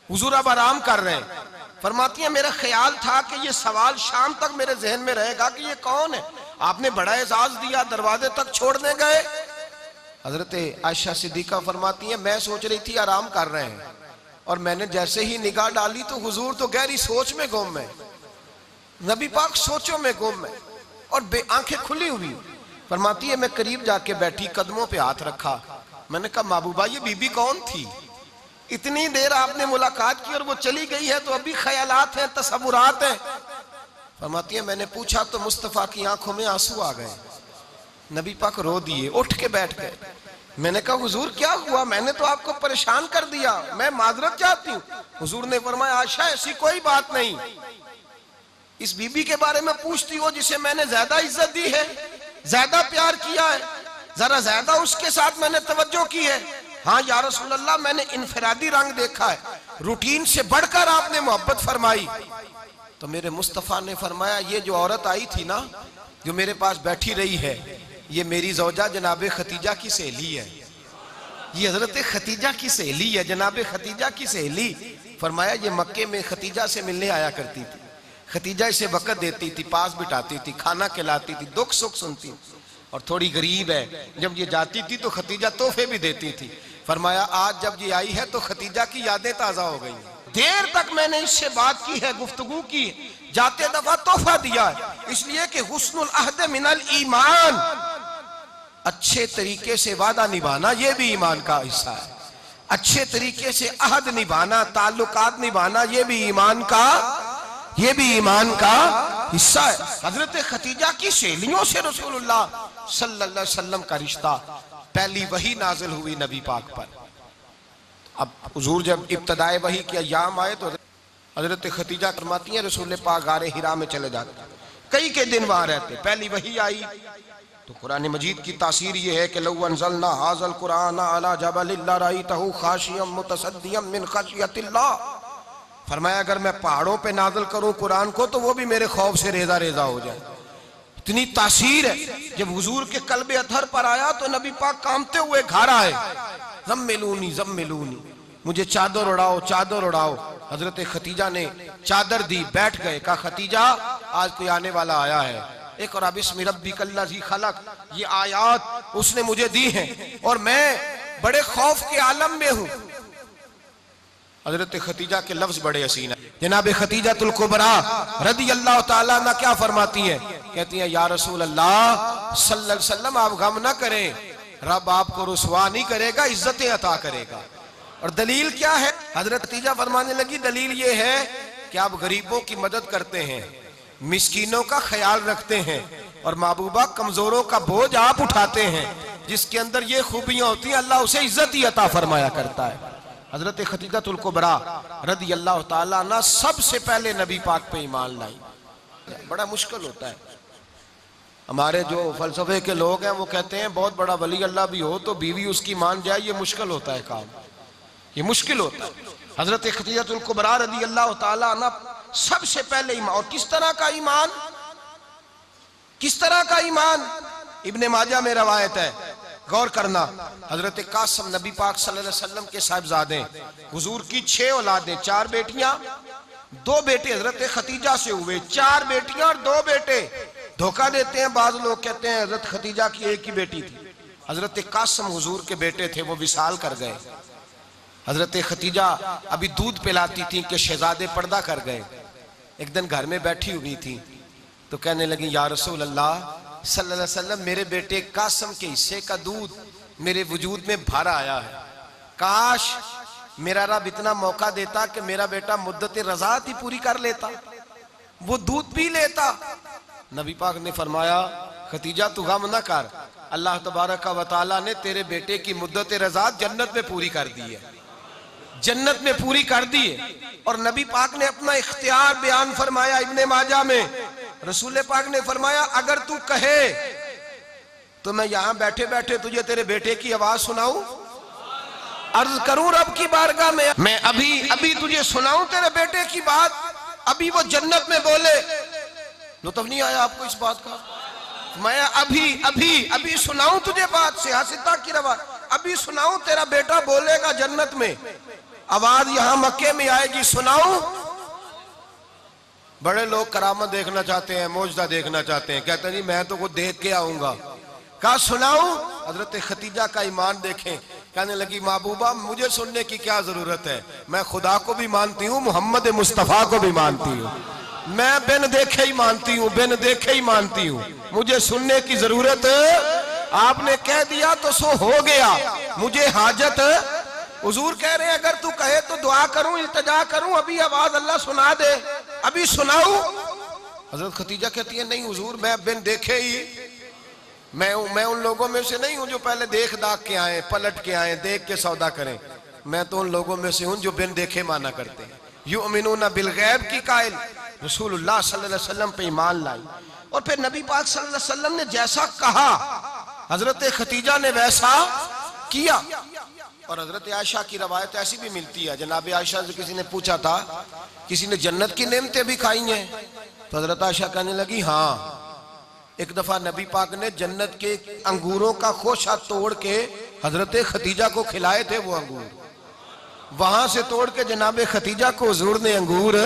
हुजूर अब आराम कर रहे हैं। फरमाती है मेरा ख्याल था कि ये सवाल शाम तक मेरे जहन में रहेगा कि ये कौन है, आपने बड़ा एजाज दिया, दरवाजे तक छोड़ने गए। हजरत आयशा सिद्दीका फरमाती है मैं सोच रही थी आराम कर रहे हैं, और मैंने जैसे ही निगाह डाली तो हुजूर तो गहरी सोच में गुम है, नबी पाक सोचों में गुम है और आंखें खुली हुई। फरमाती है मैं करीब जाके बैठी, कदमों पे हाथ रखा, मैंने कहा महबूबा ये बीबी कौन थी, इतनी देर आपने मुलाकात की और वो चली गई है, तो अभी ख्यालात हैं, तसव्वुरात हैं। फरमाती है मैंने पूछा तो मुस्तफा की आंखों में आंसू आ गए, नबी पाक रो दिए, उठ के बैठ गए। मैंने कहा हुजूर क्या हुआ, मैंने तो आपको परेशान कर दिया, मैं माजरत चाहती हूँ। हुजूर ने फरमाया आयशा ऐसी कोई बात नहीं, इस बीबी के बारे में पूछती हो जिसे मैंने ज्यादा इज्जत दी है, ज्यादा प्यार किया है, जरा ज्यादा उसके साथ मैंने तवज्जो की है। हाँ या रसूल अल्लाह मैंने इनफरादी रंग देखा है, रूटीन से बढ़कर आपने मोहब्बत फरमाई। तो मेरे मुस्तफा ने फरमाया ये जो औरत आई थी ना, जो मेरे पास बैठी रही है, ये मेरी जौजा जनाब खतीजा की सहेली है, ये हजरत खतीजा की सहेली है, जनाब खतीजा की सहेली। फरमाया ये मक्के में खतीजा से मिलने आया करती थी, खतीजा इसे वक़्त देती थी, पास बिठाती थी, खाना खिलाती थी, दुख सुख सुनती, और थोड़ी गरीब है, जब ये जाती थी तो खतीजा तोहफे भी देती थी। फरमाया आज जब ये आई है तो खतीजा की यादें ताजा हो गई, देर तक मैंने इससे बात की है, गुफ्तगू की, जाते दफा तोहफा दिया है, इसलिए कि हुस्नुल अहद मिनल ईमान, अच्छे तरीके से वादा निभाना ये भी ईमान का हिस्सा है, अच्छे तरीके से अहद निभाना, ताल्लुकात निभाना ये भी ईमान का हिस्सा है। हजरत खतीजा की सहेलियों से रसूलुल्लाह सल्लल्लाहु अलैहि वसल्लम का रिश्ता, पहली वही नाजिल हुई नबी पाक पर। अब हुजूर जब इब्तदाए वही के अय्याम आए तो हजरत खतीजा फरमाती हैं रसूल पाक गारे हिरा में चले जाते, कई के दिन वहां रहते। पहली वही आई तो कुरान मजीद की तासीर ये है कि लौ अनज़लना हाज़ल कुरान अला जबलिन लरअयतहु खाशियम मुतसद्दियम मिन खशियतिल्लाह, फरमाया अगर मैं पहाड़ों पे नाज़िल करूं कुरान को तो वो भी मेरे खौफ से रेजा रेजा हो जाए, इतनी तासीर है। जब हुजूर के कल्बे अथर पर आया तो नबी पाक कांपते हुए घर आए, ज़म्मिलूनी ज़म्मिलूनी, मुझे चादर उड़ाओ चादर उड़ाओ। हजरत खतीजा ने चादर दी, बैठ गए, कहा खतीजा आज कोई आने वाला आया है, एक और बिस्मि रब्बिकल्लज़ी खलक, ये आयात उसने मुझे दी हैं और मैं बड़े खौफ के आलम में हूं। हजरत खतीजा के लफ्ज बड़े हसीन है। जनाब खतीजातुल कुबरा रदी अल्लाह ताला अन्हा क्या फरमाती हैं, कहती हैं या रसूल अल्लाह सल्लल्लाहु अलैहि वसल्लम आप गम ना करें, रब आपको रुसवा नहीं करेगा, इज्जतें अता करेगा। और दलील क्या है, हजरत खतीजा फरमाने लगी दलील ये है कि आप गरीबों की मदद करते हैं, मिस्कीनों का ख्याल रखते हैं, और महबूबा कमजोरों का बोझ आप उठाते हैं, जिसके अंदर ये खूबियां होती हैं अल्लाह उसे इज्जत ही अता फरमाया करता है। हजरत खतीजातुल कुबरा रदी अल्लाह ताला अन्हा सबसे पहले नबी पाक पे ईमान लाई। बड़ा मुश्किल होता है, हमारे जो फलसफे के लोग हैं वो कहते हैं बहुत बड़ा वली अल्लाह भी हो तो बीवी उसकी मान जाए, ये मुश्किल होता है काम, ये मुश्किल होता है। हजरत खतीजातुल कुबरा रदी अल्लाह ताला अन्हा सबसे पहले ईमान, और किस तरह का ईमान, किस तरह का ईमान, इब्ने माजा में रवायत है, गौर करना। हजरत कासिम नबी पाक सल्लल्लाहु अलैहि वसल्लम के साहिबजादे, हुजूर की 6 औलादें, 4 बेटियां 2 बेटे हजरत खतीजा से हुए, 4 बेटियां और 2 बेटे। धोखा देते हैं बाज लोग, कहते हैं हजरत खतीजा की एक ही बेटी थी, हजरत कासिम हुजूर के बेटे थे, वो विसाल कर गए। हजरत खतीजा अभी दूध पिलाती थी कि शहजादे पर्दा कर गए। एक दिन घर में बैठी हुई थी तो कहने लगी या रसूल अल्लाह सल्लल्लाहु अलैहि वसल्लम मेरे बेटे कासिम के हिस्से का दूध मेरे वजूद में भर आया है, काश मेरा रब इतना मौका देता कि मेरा बेटा मुद्दत रज़ात ही पूरी कर लेता, वो दूध पी लेता। नबी पाक ने फरमाया खतीजा तू गम ना कर, अल्लाह तबारक व तआला ने तेरे बेटे की मुद्दत रज़ात जन्नत में पूरी कर दी है, जन्नत में पूरी कर दी है। और नबी पाक ने अपना इख्तियार बयान फरमाया इब्ने माजा में, रसूल पाक ने फरमाया अगर तू कहे तो मैं यहां बैठे बैठे तुझे तेरे बेटे की आवाज सुनाऊं, अर्ज करूं रब की बारगाह में, मैं अभी तुझे सुनाऊं तेरे बेटे की बात, अभी वो जन्नत में बोले। लुत्फ नहीं आया आपको इस बात का? मैं अभी सुनाऊं तुझे बात, सियासता की रवा, अभी सुनाऊं तेरा बेटा बोलेगा जन्नत में, आवाज यहां मक्के में आएगी, सुनाऊं? बड़े लोग करामत देखना चाहते हैं, मौजदा देखना चाहते हैं, कहते हैं जी मैं तो वो देख के आऊंगा। कहा सुनाऊं? हजरत खतीजा का ईमान देखें, कहने लगी महबूबा मुझे सुनने की क्या जरूरत है, मैं खुदा को भी मानती हूँ, मोहम्मद मुस्तफ़ा को भी मानती हूँ, मैं बिन देखे ही मानती हूँ, बिन देखे ही मानती हूँ, मुझे सुनने की जरूरत आपने कह दिया तो सो हो गया, मुझे हाजत। हुजूर कह रहे हैं अगर तू कहे तो दुआ करूं, इल्तिजा करूं, अभी आवाज अल्लाह सुना दे, अभी सुनाऊं? हजरत खतीजा कहती है नहीं हुजूर मैं बिन देखे ही, मैं उन लोगों में से नहीं हूं जो पहले देख दाख के आए, पलट के आए, देख के सौदा करें, मैं तो उन लोगों में से हूं जो बिन देखे माना करते हैं। युमिनूना बिल गैब की कायल रसूलुल्लाह सल्लल्लाहु अलैहि वसल्लम पे ईमान लाई। और फिर नबी पाक सल्लल्लाहु अलैहि वसल्लम ने जैसा कहा हजरत खतीजा ने वैसा किया। और हजरत आयशा की रवायत ऐसी भी मिलती है, जनाब आयशा से किसी ने पूछा था किसी ने जन्नत की नेमतें भी खाई हैं? तो हजरत आयशा कहने लगी हाँ, एक दफा नबी पाक ने जन्नत के अंगूरों का खोशा तोड़ के हजरत खतीजा को खिलाए थे, वो अंगूर वहां से तोड़ के जनाब खतीजा को हुजूर ने अंगूर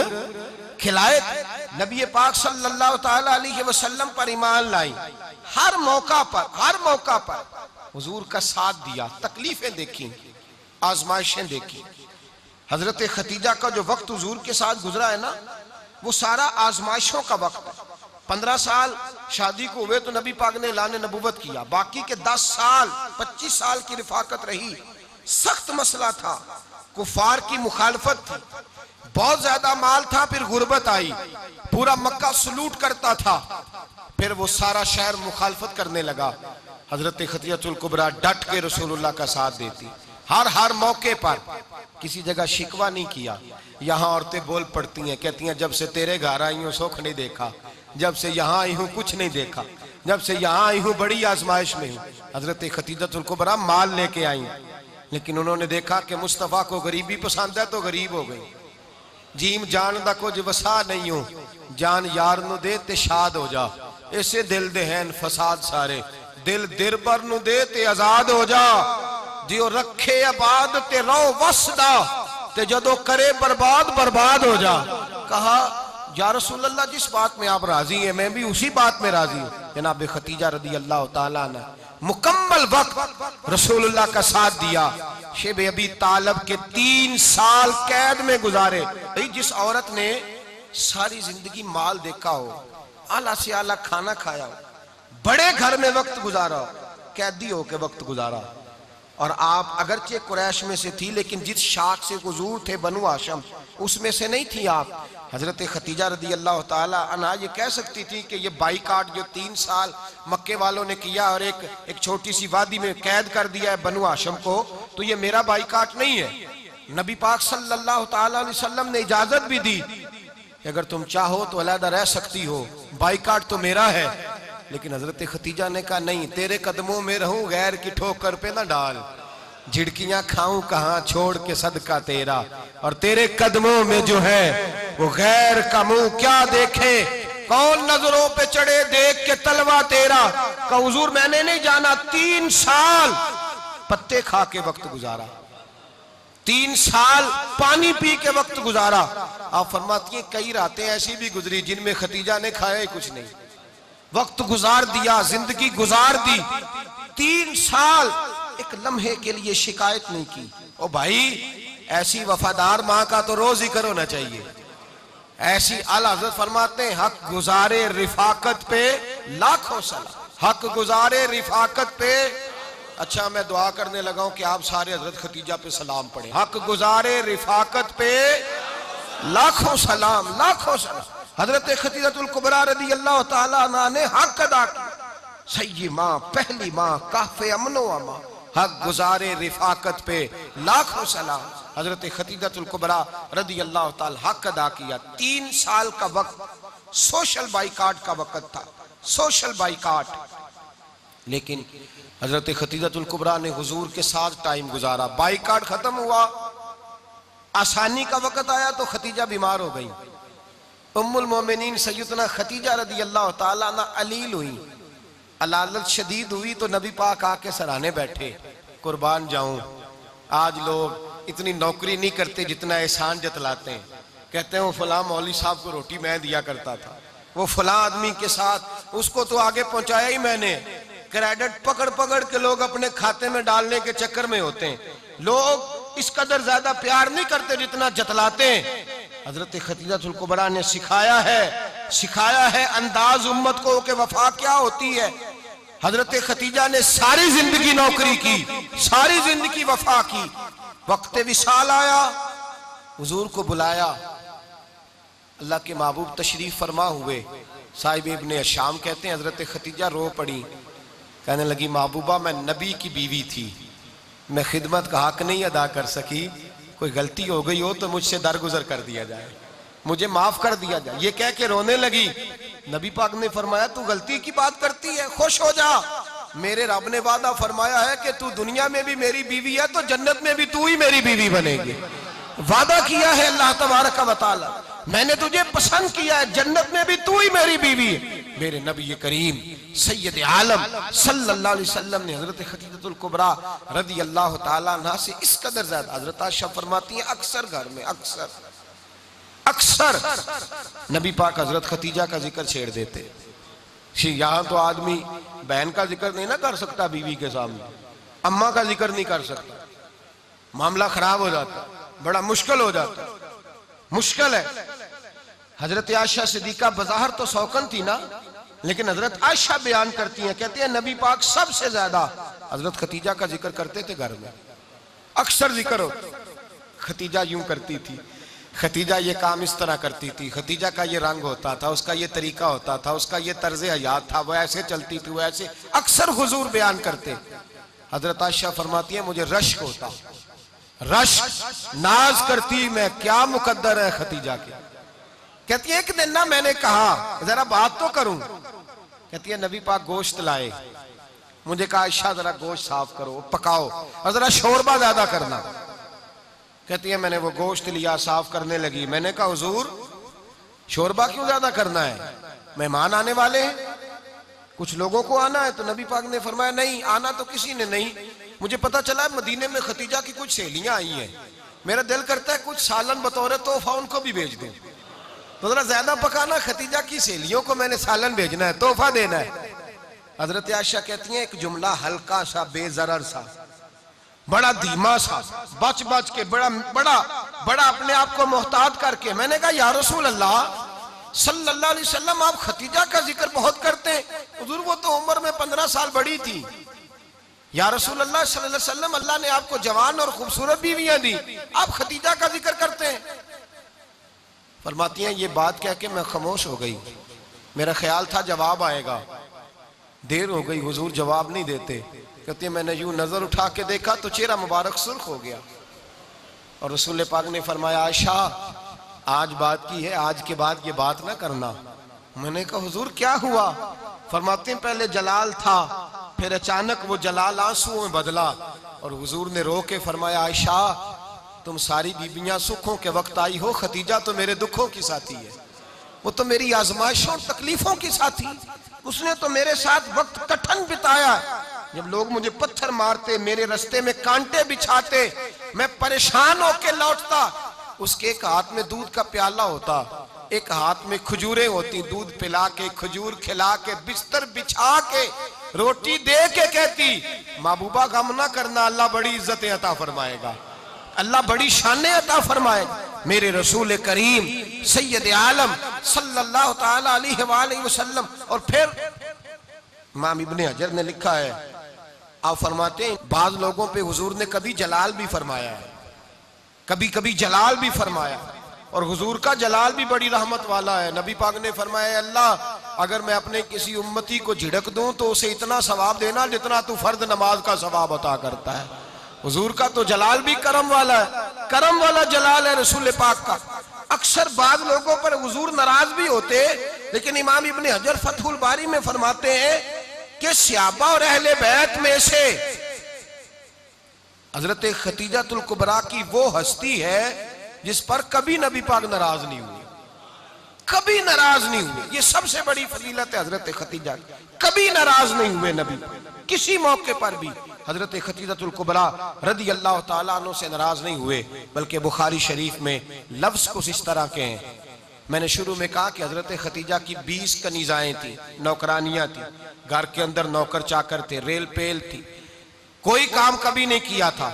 खिलाए थे। नबी पाक सल्लल्लाहु ताला अलैहि वसल्लम पर ईमान लाई, हर मौका पर हुजूर का साथ दिया, तकलीफें देखी, आजमाइशें देखी। हजरत खतीजा का जो वक्त हुजूर के साथ गुजरा है ना, वो सारा आजमाइशों का वक्त है। 15 साल शादी को हुए तो नबी पाक ने ऐलान नबूवत किया, बाकी के 10 साल 25 साल की रिफाकत रही, सख्त मसला था, कुफार की मुखालफत थी, बहुत ज्यादा माल था, फिर गुर्बत आई, पूरा मक्का सलूट करता था, फिर वो सारा शहर मुखालफत करने लगा। हजरत खतीजतुल कुबरा डट के रसूलुल्लाह का साथ देती, हर मौके पर किसी जगह शिकवा नहीं किया। यहाँ औरतें बोल पड़ती हैं, कहती हैं जब से तेरे घर आई हूँ सुख नहीं देखा, जब से यहाँ आई हूँ कुछ नहीं देखा, जब से यहाँ आई हूँ बड़ी आजमाइश में हूँ। हजरत खतीजतुल कुबरा माल लेके आई, लेकिन उन्होंने देखा कि मुस्तफ़ा को गरीबी पसंद है तो गरीब हो गई। जीम जान दा कुछ वसा नहीं हो, जान यार नु दे ते शाद हो जा, ऐसे दिल दे हैं फसाद सारे, दिल दिरबर नु दे ते आजाद हो जा, जियो रखे आबाद ते रहो वसदा, ते जदों करे बर्बाद बर्बाद हो जा। कहा या रसूल अल्लाह जिस बात में आप राजी हैं मैं भी उसी बात में राजी हूँ। जनाब खतीजा रदी अल्लाह ताला ने मुकम्मल वक्त रसूलुल्लाह का साथ दिया। शेब अबी तालब के 3 साल कैद में गुजारे। जिस औरत ने सारी जिंदगी माल देखा हो, आला से आला खाना खाया हो, बड़े घर में वक्त गुजारा हो, कैदी हो के वक्त गुजारा, और आप अगरचे कुरैश में से थी लेकिन जिस शाख से हुजूर थे बनु हाशम उसमें से नहीं थी आप। हजरत खतीजा रदी अल्लाह ताला अन्हा ये कह सकती थी कि ये बाईकाट जो 3 साल मक्के वालों ने किया और एक छोटी सी वादी में कैद कर दिया है बनु हाशम को, तो ये मेरा बाईकाट नहीं है। नबी पाक सल्लल्लाहु ताला अलैहि वसल्लम ने इजाजत भी दी कि अगर तुम चाहो तो अलहदा रह सकती हो, बाईकाट तो मेरा है। लेकिन हजरत खतीजा ने कहा नहीं, तेरे कदमों में रहूं गैर की ठोकर पे ना डाल, झिड़कियां खाऊं कहां छोड़ के सदका तेरा, और तेरे कदमों में जो है वो गैर का मुंह क्या देखे, कौन नजरों पे चढ़े देख के तलवा तेरा। का हुजूर मैंने नहीं जाना, 3 साल पत्ते खा के वक्त गुजारा, 3 साल पानी पी के वक्त गुजारा। आप फरमाती हैं कई रातें ऐसी भी गुजरी जिनमें खतीजा ने खाया ही कुछ नहीं, वक्त गुजार दिया, जिंदगी गुजार दी। 3 साल एक लम्हे के लिए शिकायत नहीं की। ओ भाई ऐसी वफादार माँ का तो रोज जिक्र होना चाहिए। ऐसी आला हज़रत फरमाते हैं हक गुजारे रिफाकत पे लाखों सलाम, हक गुजारे रिफाकत पे। अच्छा मैं दुआ करने लगा हूं कि आप सारे हजरत खतीजा पे सलाम पढ़ें। हक गुजारे रिफाकत पे लाखों सलाम, लाखों सलाम। हजरत खतीजतुल कुबरा रदी अल्लाह ताला अन्हा ने हक अदा किया। सही माँ, पहली माँ, काफे अमनो अमा, हक गुजारे रिफाकत पे लाखों सलाम। हजरत खतीजतुल कुबरा रदी अल्लाह ताला हक अदा किया। 3 साल का वक्त सोशल बाइकाट का वक्त था, सोशल बाइकाट। लेकिन हजरत खतीजतुल कुबरा ने हुजूर के साथ टाइम गुजारा। बाइकाट खत्म हुआ, आसानी का वक्त आया तो खतीजा बीमार हो गई। उम्मुल मोमिनीन सैयदना खतीजा रदी अल्लाह ताला अन्हा अलील हुई, अलालत शदीद हुई तो नबी पाक आके सराहने बैठे। कुर्बान जाऊं, आज लोग इतनी नौकरी नहीं करते जितना एहसान जतलाते हैं। कहते हैं वो फलां मौलवी साहब को रोटी मैं दिया करता था, वो फलां आदमी के साथ, उसको तो आगे पहुंचाया ही मैंने। क्रेडिट पकड़ पकड़ के लोग अपने खाते में डालने के चक्कर में होते हैं। लोग इस कदर ज्यादा प्यार नहीं करते जितना जतलाते हैं। हजरत खतीजातुल कुबरा ने सिखाया है अंदाज उम्मत को कि वफा क्या होती है। हजरत खतीजा ने सारी जिंदगी नौकरी की, सारी जिंदगी वफा की। वक्त विसाल आया, हुजूर को बुलाया, अल्लाह के महबूब तशरीफ फरमा हुए। साहिब इब्ने शाम कहते हैं हजरत खतीजा रो पड़ी, कहने लगी महबूबा मैं नबी की बीवी थी, मैं खिदमत का हक नहीं अदा कर सकी, कोई गलती हो गई हो तो मुझसे दरगुजर कर दिया जाए, मुझे माफ कर दिया जाए। ये कह के रोने लगी। नबी पाक ने फरमाया तू गलती की बात करती है, खुश हो जा, मेरे रब ने वादा फरमाया है कि तू दुनिया में भी मेरी बीवी है तो जन्नत में भी तू ही मेरी बीवी बनेगी। वादा किया है अल्लाह तबारक व तआला, मैंने तुझे पसंद किया है, जन्नत में भी तू ही मेरी बीवी है। मेरे नबी करीम सैयद आलम सल्लल्लाहु अलैहि वसल्लम ने हजरत खतीजातुल कुबरा रदी अल्लाह तआला अन्हा से इस कदर ज्यादा, हजरत आयशा फरमाती है अक्सर घर में अक्सर नबी पाक हजरत खतीजा का जिक्र छेड़ देते। यहाँ तो आदमी बहन का जिक्र नहीं ना कर सकता, बीवी के सामने अम्मा का जिक्र नहीं कर सकता, मामला खराब हो जाता, बड़ा मुश्किल हो जाता, मुश्किल है। हजरत आयशा सिद्दीका बज़ाहिर तो सौकन थी ना, लेकिन हजरत आयशा बयान करती हैं, कहती है नबी पाक सबसे ज्यादा हजरत खतीजा का जिक्र करते थे घर में, अक्सर जिक्र हो। खतीजा यूं करती थी, खतीजा ये काम इस तरह करती थी, खतीजा का ये रंग होता था, उसका ये तरीका होता था, उसका ये तर्ज हयात था, वो ऐसे चलती थी, वो ऐसे, अक्सर हुजूर बयान करते। हजरत आयशा फरमाती है मुझे रश्क होता, रश्क, नाज करती मैं, क्या मुकद्दर है खतीजा के। कहती है एक दिन ना मैंने कहा जरा बात तो करूं, कहती है नबी पाक गोश्त लाए, मुझे कहा आयशा जरा गोश्त साफ करो, पकाओ और जरा शोरबा ज्यादा करना। कहती है मैंने वो गोश्त लिया, साफ करने लगी, मैंने कहा हुजूर शोरबा क्यों ज्यादा करना है, मेहमान आने वाले हैं, कुछ लोगों को आना है। तो नबी पाक ने फरमाया नहीं, आना तो किसी ने नहीं, मुझे पता चला मदीने में खतीजा की कुछ सहेलियां आई हैं, मेरा दिल करता है कुछ सालन बतौर तोहफा उनको भी भेज दूं, तो जरा ज्यादा पकाना, खतीजा की सहेलियों को मैंने सालन भेजना है, तोहफा देना है। हजरत आयशा कहती हैं एक जुमला हल्का सा, बेजरर सा, बड़ा धीमा सा, बच बच के, बड़ा बड़ा बड़ा अपने आप को मोहतात करके, मैंने कहा या रसूल अल्लाह सल्लल्लाहु अलैहि वसल्लम आप खतीजा का जिक्र बहुत करते हैं, हुजूर वो तो उम्र में 15 साल बड़ी थी। या रसूल अल्लाह सल्लल्लाहु अलैहि वसल्लम अल्लाह ने आपको जवान और खूबसूरत बीवियां दी, आप खतीजा का जिक्र करते हैं। फरमाती हैं ये बात कह के मैं खामोश हो गई, मेरा ख्याल था जवाब आएगा, देर हो गई, हुजूर जवाब नहीं देते। कहती है मैंने यूं नजर उठा के देखा तो चेहरा मुबारक सुर्ख हो गया, और रसूल पाक ने फरमाया आयशा आज बात की है, आज के बाद ये बात ना करना। मैंने कहा हुजूर क्या हुआ? फरमाते हैं पहले जलाल था, फिर अचानक वो जलाल आंसुओं में बदला, और हुजूर ने रो के फरमाया आयशा तुम सारी बीबियां सुखों के वक्त आई हो, खतीजा तो मेरे दुखों की साथी है, वो तो मेरी आजमाइशों तकलीफों की साथी, उसने तो मेरे साथ वक्त कठिन बिताया। जब लोग मुझे पत्थर मारते, मेरे रास्ते में कांटे बिछाते, मैं परेशान होके लौटता, उसके एक हाथ में दूध का प्याला होता, एक हाथ में खजूरें होती, दूध पिला के, खजूर खिला के, बिस्तर बिछा के, रोटी दे के कहती महबूबा गम ना करना, अल्लाह बड़ी इज्जतें अता फरमाएगा, अल्लाह बड़ी शानें अता फरमाएगा। मेरे रसूल करीम सैयद आलम सल्लल्लाहु ताला अलैहि वसल्लम। और फिर इमाम इब्ने हजर ने लिखा है, आप फरमाते हैं बाज लोगों पे हुजूर ने कभी जलाल भी फरमाया है, कभी कभी जलाल भी फरमाया, और हुजूर का जलाल भी बड़ी रहमत वाला है। नबी पाक ने फरमाया अल्लाह अगर मैं अपने किसी उम्मती को झिड़क दूं तो उसे इतना सवाब देना जितना तू फर्द नमाज का सवाब अता करता है। हुजूर का तो जलाल भी करम वाला है, करम वाला जलाल है रसूल पाक का। अक्सर बाद लोगों पर हुजूर नाराज भी होते, लेकिन इमाम इब्ने हजर फतहुल बारी में फरमाते हैं कि सहाबा और अहले बैत में से हजरत खतीजातुल कुबरा की वो हस्ती है जिस पर कभी नबी पाक नाराज नहीं हुए, कभी नाराज नहीं हुए। ये सबसे बड़ी फजीलत है हजरत खतीजा, कभी नाराज नहीं हुए नबी किसी मौके पर भी। हजरत खतीजतुल कुबरा रदी अल्लाह ताला अन्हा से नाराज नहीं हुए, बल्कि बुखारी शरीफ में लफ्ज कुछ इस तरह के हैं। मैंने शुरू में कहा कि हजरत खतीजा की 20 कनीजाएं थी, नौकरानियां थी, घर के अंदर नौकर चाकर थे, रेल पेल थी, कोई काम कभी नहीं किया था।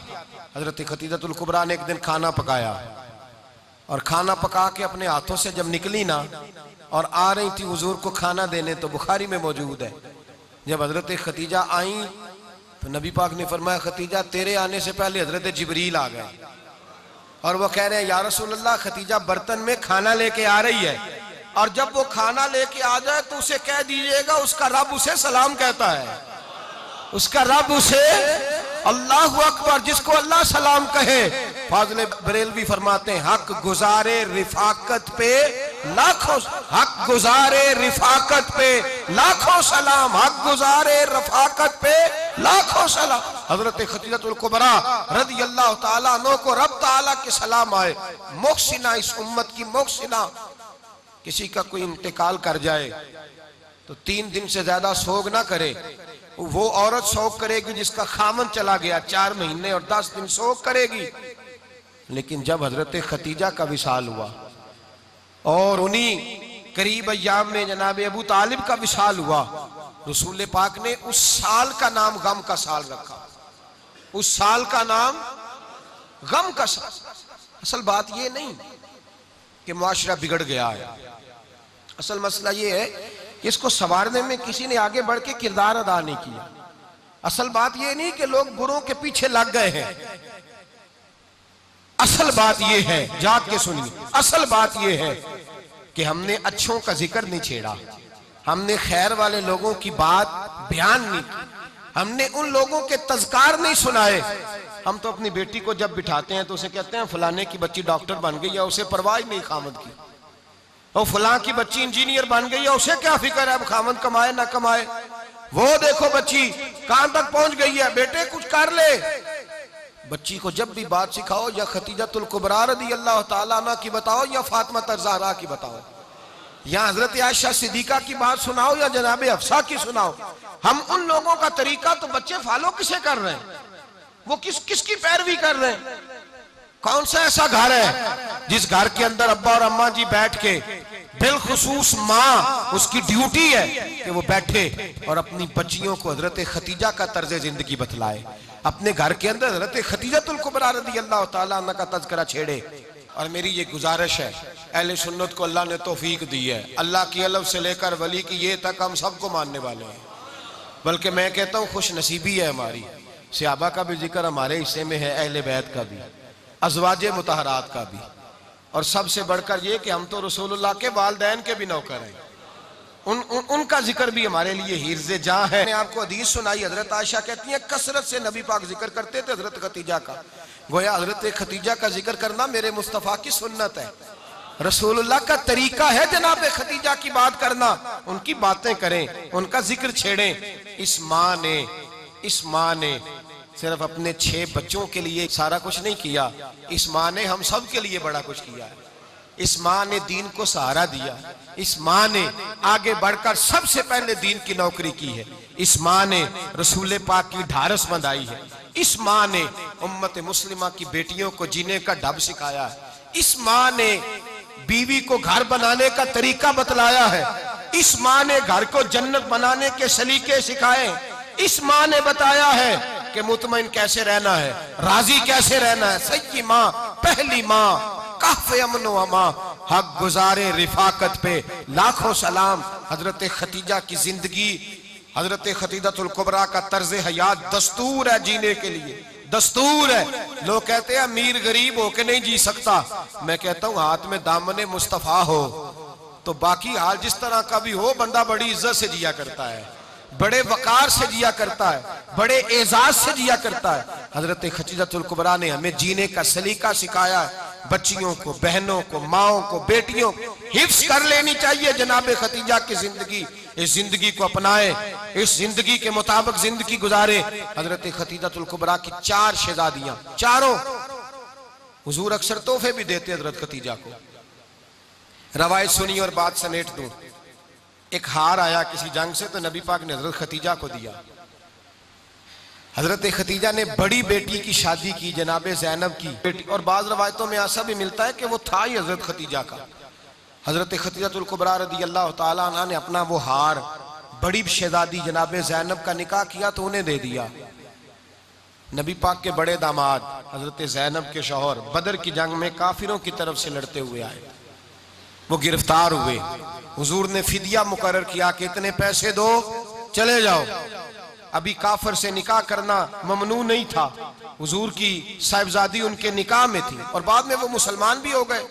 हजरत खतीजतुल कुबरा ने एक दिन खाना पकाया और खाना पका के अपने हाथों से जब निकली ना और आ रही थी हुजूर को खाना देने, तो बुखारी में मौजूद है, जब हजरत खतीजा आई तो नबी पाक ने फरमाया खतीजा तेरे आने से पहले हजरत जिब्रील आ गए और वो कह रहे हैं या रसूल अल्लाह खतीजा बर्तन में खाना लेके आ रही है और जब वो खाना लेके आ जाए तो उसे कह दीजिएगा उसका रब उसे सलाम कहता है, उसका रब उसे अल्लाहु अकबर, जिसको अल्लाह सलाम कहे। फाज़िल बरेलवी फरमाते हैं हक गुजारे रिफाकत पे लाखों, हक गुजारे रिफाकत पे लाखों सलाम, हक गुजारे रफाकत पे लाखों सलाम। हजरत खतीजतुल कुबरा रदी अल्लाह ताला अन्हा को रब ताला के सलाम आए। मोहसिना, इस उम्मत की मोहसिना। किसी का कोई इंतकाल कर जाए तो 3 दिन से ज्यादा सोग ना करे। वो औरत सोग करेगी जिसका खामन चला गया, 4 महीने और 10 दिन सोग करेगी। लेकिन जब हजरत खतीजा का विसाल हुआ और उन्हीं करीब अय्याम में जनाब अबू तालिब का विसाल हुआ, रसूल पाक ने उस साल का नाम गम का साल रखा। उस साल का नाम गम का साल। असल बात यह नहीं कि मुआशरा बिगड़ गया है, असल मसला यह है कि इसको संवारने में किसी ने आगे बढ़ के किरदार अदा नहीं किया। असल बात यह नहीं कि लोग बुरों के पीछे लग गए हैं, असल बात यह है, जाग के सुनिए, असल बात यह है कि हमने अच्छों का जिक्र नहीं छेड़ा, हमने खैर वाले लोगों की बात बयान नहीं की, हमने उन लोगों के तज़कार नहीं सुनाए। हम तो अपनी बेटी को जब बिठाते हैं तो उसे कहते हैं फलाने की बच्ची डॉक्टर बन गई है, उसे परवाह नहीं खामद की, और फलां की बच्ची इंजीनियर बन गई है, उसे क्या फिक्र है खामद कमाए ना कमाए। वो देखो बच्ची कहां तक पहुंच गई है, बेटे कुछ कर ले। बच्ची को जब भी बात सिखाओ या खतीजतुल कुबरा रदी अल्लाह ताला अन्हा की बताओ या फातिमा ज़हरा की बताओ या हजरत आयशा सिद्दीका की बात सुनाओ या जनाब हफ्सा की सुनाओ। हम उन लोगों का तरीका तो बच्चे फॉलो किसे कर रहे हैं, वो किसकी पैरवी कर रहे हैं। कौन सा ऐसा घर है जिस घर के अंदर अब्बा और अम्मा जी बैठ के, बिलखुसूस माँ उसकी ड्यूटी है कि वो बैठे और अपनी बच्चियों को हजरत खतीजा का तर्ज जिंदगी बतलाए, अपने घर के अंदर हजरत खतीजतुल कुबरा रदी अल्लाह ताला अन्हा का तज़किरा छेड़े। और मेरी ये गुजारिश है, अहले सुन्नत को अल्लाह ने तौफीक दी है, अल्लाह की अलव से लेकर वली की ये तक हम सबको मानने वाले हैं, बल्कि मैं कहता हूँ खुश नसीबी है हमारी। सहाबा का भी जिक्र हमारे हिस्से में है, अहले बैत का भी, अज़वाजे मुतहरात का भी, और सबसे बढ़कर ये कि हम तो रसूलुल्लाह के वालिदैन के भी नौकर हैं, उनका जिक्र भी हमारे लिए हिर्ज़े जां है। मैंने आपको हदीस सुनाई, हजरत आयशा कहती हैं कसरत से नबी पाक जिक्र करते थे हजरत खतीजा का। गोया हजरत खतीजा का जिक्र करना मेरे मुस्तफ़ा की सुन्नत है, रसूलुल्लाह का तरीका है जनाब खतीजा की बात करना, उनकी बातें करें, उनका जिक्र छेड़ें। इस माँ ने सिर्फ अपने 6 बच्चों के लिए सारा कुछ नहीं किया, इस माँ ने हम सब के लिए बड़ा कुछ किया है। इस माँ ने दीन को सहारा दिया, इस माँ ने आगे बढ़कर सबसे पहले दीन की नौकरी की है, इस माँ ने रसूल पाक की ढारस बंधाई है, इस माँ ने उम्मत मुस्लिमा की बेटियों को जीने का ढब सिखाया है, इस माँ ने बीवी को घर बनाने का तरीका बतलाया है, इस माँ ने घर को जन्नत बनाने के सलीके सिखाए, इस माँ ने बताया है कि मुतमईन कैसे रहना है, राजी कैसे रहना है। सच्ची माँ, पहली माँ, काफ़े अमन व अमा, हक गुजारे रिफाकत पे लाखों सलाम। हजरत खतीजा की जिंदगी, हजरत खतीजतुल कुबरा का तर्ज हयात दस्तूर है जीने के लिए, दस्तूर है। लोग कहते हैं अमीर गरीब होके नहीं जी सकता, मैं कहता हूँ हाथ में दामन मुस्तफा हो तो बाकी हाल जिस तरह का भी हो, बंदा बड़ी इज्जत से जिया करता है, बड़े वकार से जिया करता है, बड़े एजाज से जिया करता है। हजरत खतीजतुल कुबरा ने हमें जीने का सलीका सिखाया है। बच्चियों को, बहनों को, माओं को, बेटियों को हिफ्स कर लेनी चाहिए जनाब खतीजा की जिंदगी। इस जिंदगी को अपनाए, इस जिंदगी के मुताबिक जिंदगी गुजारे। हजरत खतीजतुल कुबरा की 4 शहजादियां, चारों हुजूर अक्सर तोहफे भी देते हजरत खतीजा को। रवायत सुनी और बात समेट दूं। एक हार आया किसी जंग से, तो नबी पाक ने हजरत खतीजा को दिया। हजरत खतीजा ने बड़ी बेटी की शादी की, जनाब ज़ैनब की बेटी, और बाज़ रवायतों में ऐसा भी मिलता है कि वो था ही हजरत खतीजा का। हजरत खतीजतुल कुबरा रदी अल्लाह ताला अन्हा ने अपना वो हार बड़ी शहजादी जनाब ज़ैनब का निकाह किया तो उन्हें दे दिया। नबी पाक के बड़े दामाद हजरत ज़ैनब के शौहर बदर की जंग में काफिरों की तरफ से लड़ते हुए आए, वो गिरफ्तार हुए। हुजूर ने फिदिया मुकर्रर किया कि इतने पैसे दो चले जाओ। अभी काफिर से निकाह करना ममनू नहीं था, हुजूर की साहिबजादी उनके निकाह में थी और बाद में वो मुसलमान भी हो गए।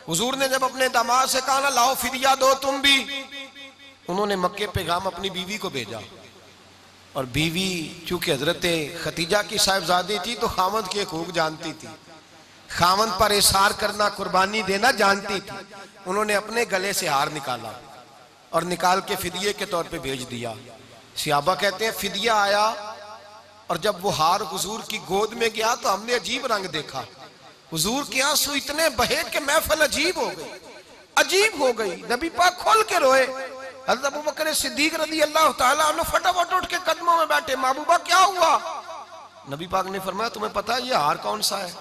हुजूर ने जब अपने दामाद से कहा ना लाओ फिदिया दो तुम भी, उन्होंने मक्के पैगाम अपनी बीवी को भेजा, और बीवी चूंकि हजरत खतीजा की साहिबजादी थी तो खामद के हकूक जानती थी, खामद पर इसार करना कुर्बानी देना जानती थी। उन्होंने अपने गले से हार निकाला और निकाल के फिदिये के तौर पे भेज दिया। सियाबा कहते हैं फिदिया आया और जब वो हार हुजूर की गोद में गया तो हमने अजीब रंग देखा। हुजूर के आंसू इतने बहे कि महफिल अजीब हो गई, अजीब हो गई। नबी पाक खोल के रोए। हज़रत अबू बकर सिद्दीक रज़ी अल्लाह ताला अन्हु फटाफट उठ के कदमों में बैठे, महबूबा क्या हुआ? नबी पाक ने फरमाया तुम्हें पता है ये हार कौन सा है?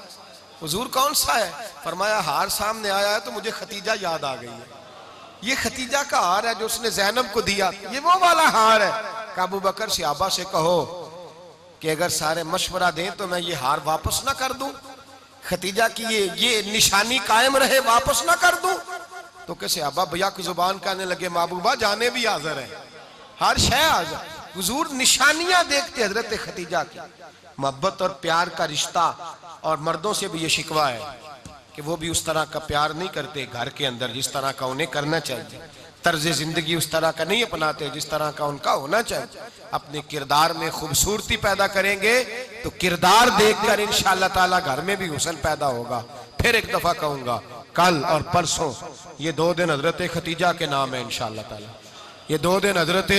हुजूर कौन सा है? फरमाया हार सामने आया है तो मुझे खतीजा याद आ गई है, ये खतीजा का हार है जो उसने ज़ैनब को दिया, ये वो वाला हार है। अबू बकर सियाबा से कहो कि अगर सारे मशवरा दें तो मैं ये हार वापस ना कर दूं, खतीजा की ये निशानी कायम रहे, वापस ना कर दूं। तो कैसे अब्बा भैया की जुबान कहने लगे महबूबा जाने भी हाजिर है, हर शय हाजिर। हुजूर निशानियां देखते हजरत खतीजा की, मोहब्बत और प्यार का रिश्ता। और मर्दों से भी ये शिकवा है कि वो भी उस तरह का प्यार नहीं करते घर के अंदर जिस तरह का उन्हें करना चाहिए, तर्ज जिंदगी उस तरह का नहीं अपनाते जिस तरह का उनका होना चाहिए। अपने किरदार में खूबसूरती पैदा करेंगे तो किरदार देखकर इंशाअल्लाह ताला घर में भी हुस्न पैदा होगा। फिर एक दफा कहूंगा कल और परसों ये 2 दिन हजरत खतीजा के नाम है इंशाअल्लाह ताला, ये 2 दिन हजरत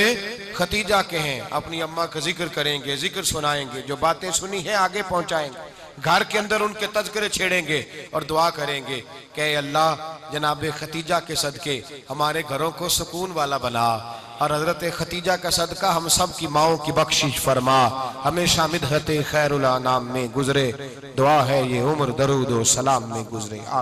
खतीजा के हैं। अपनी अम्मा का जिक्र करेंगे, जिक्र सुनाएंगे, जो बातें सुनी है आगे पहुंचाएंगे, घर के अंदर उनके तज़किरे छेड़ेंगे और दुआ करेंगे कि अल्लाह जनाब खतीजा के सदके हमारे घरों को सुकून वाला बना, और हजरत खतीजा का सदका हम सब की माओं की बख्शिश फरमा, हमेशा मिदहत खैरुल अनाम में गुजरे। दुआ है ये उम्र दरूद व सलाम में गुजरे।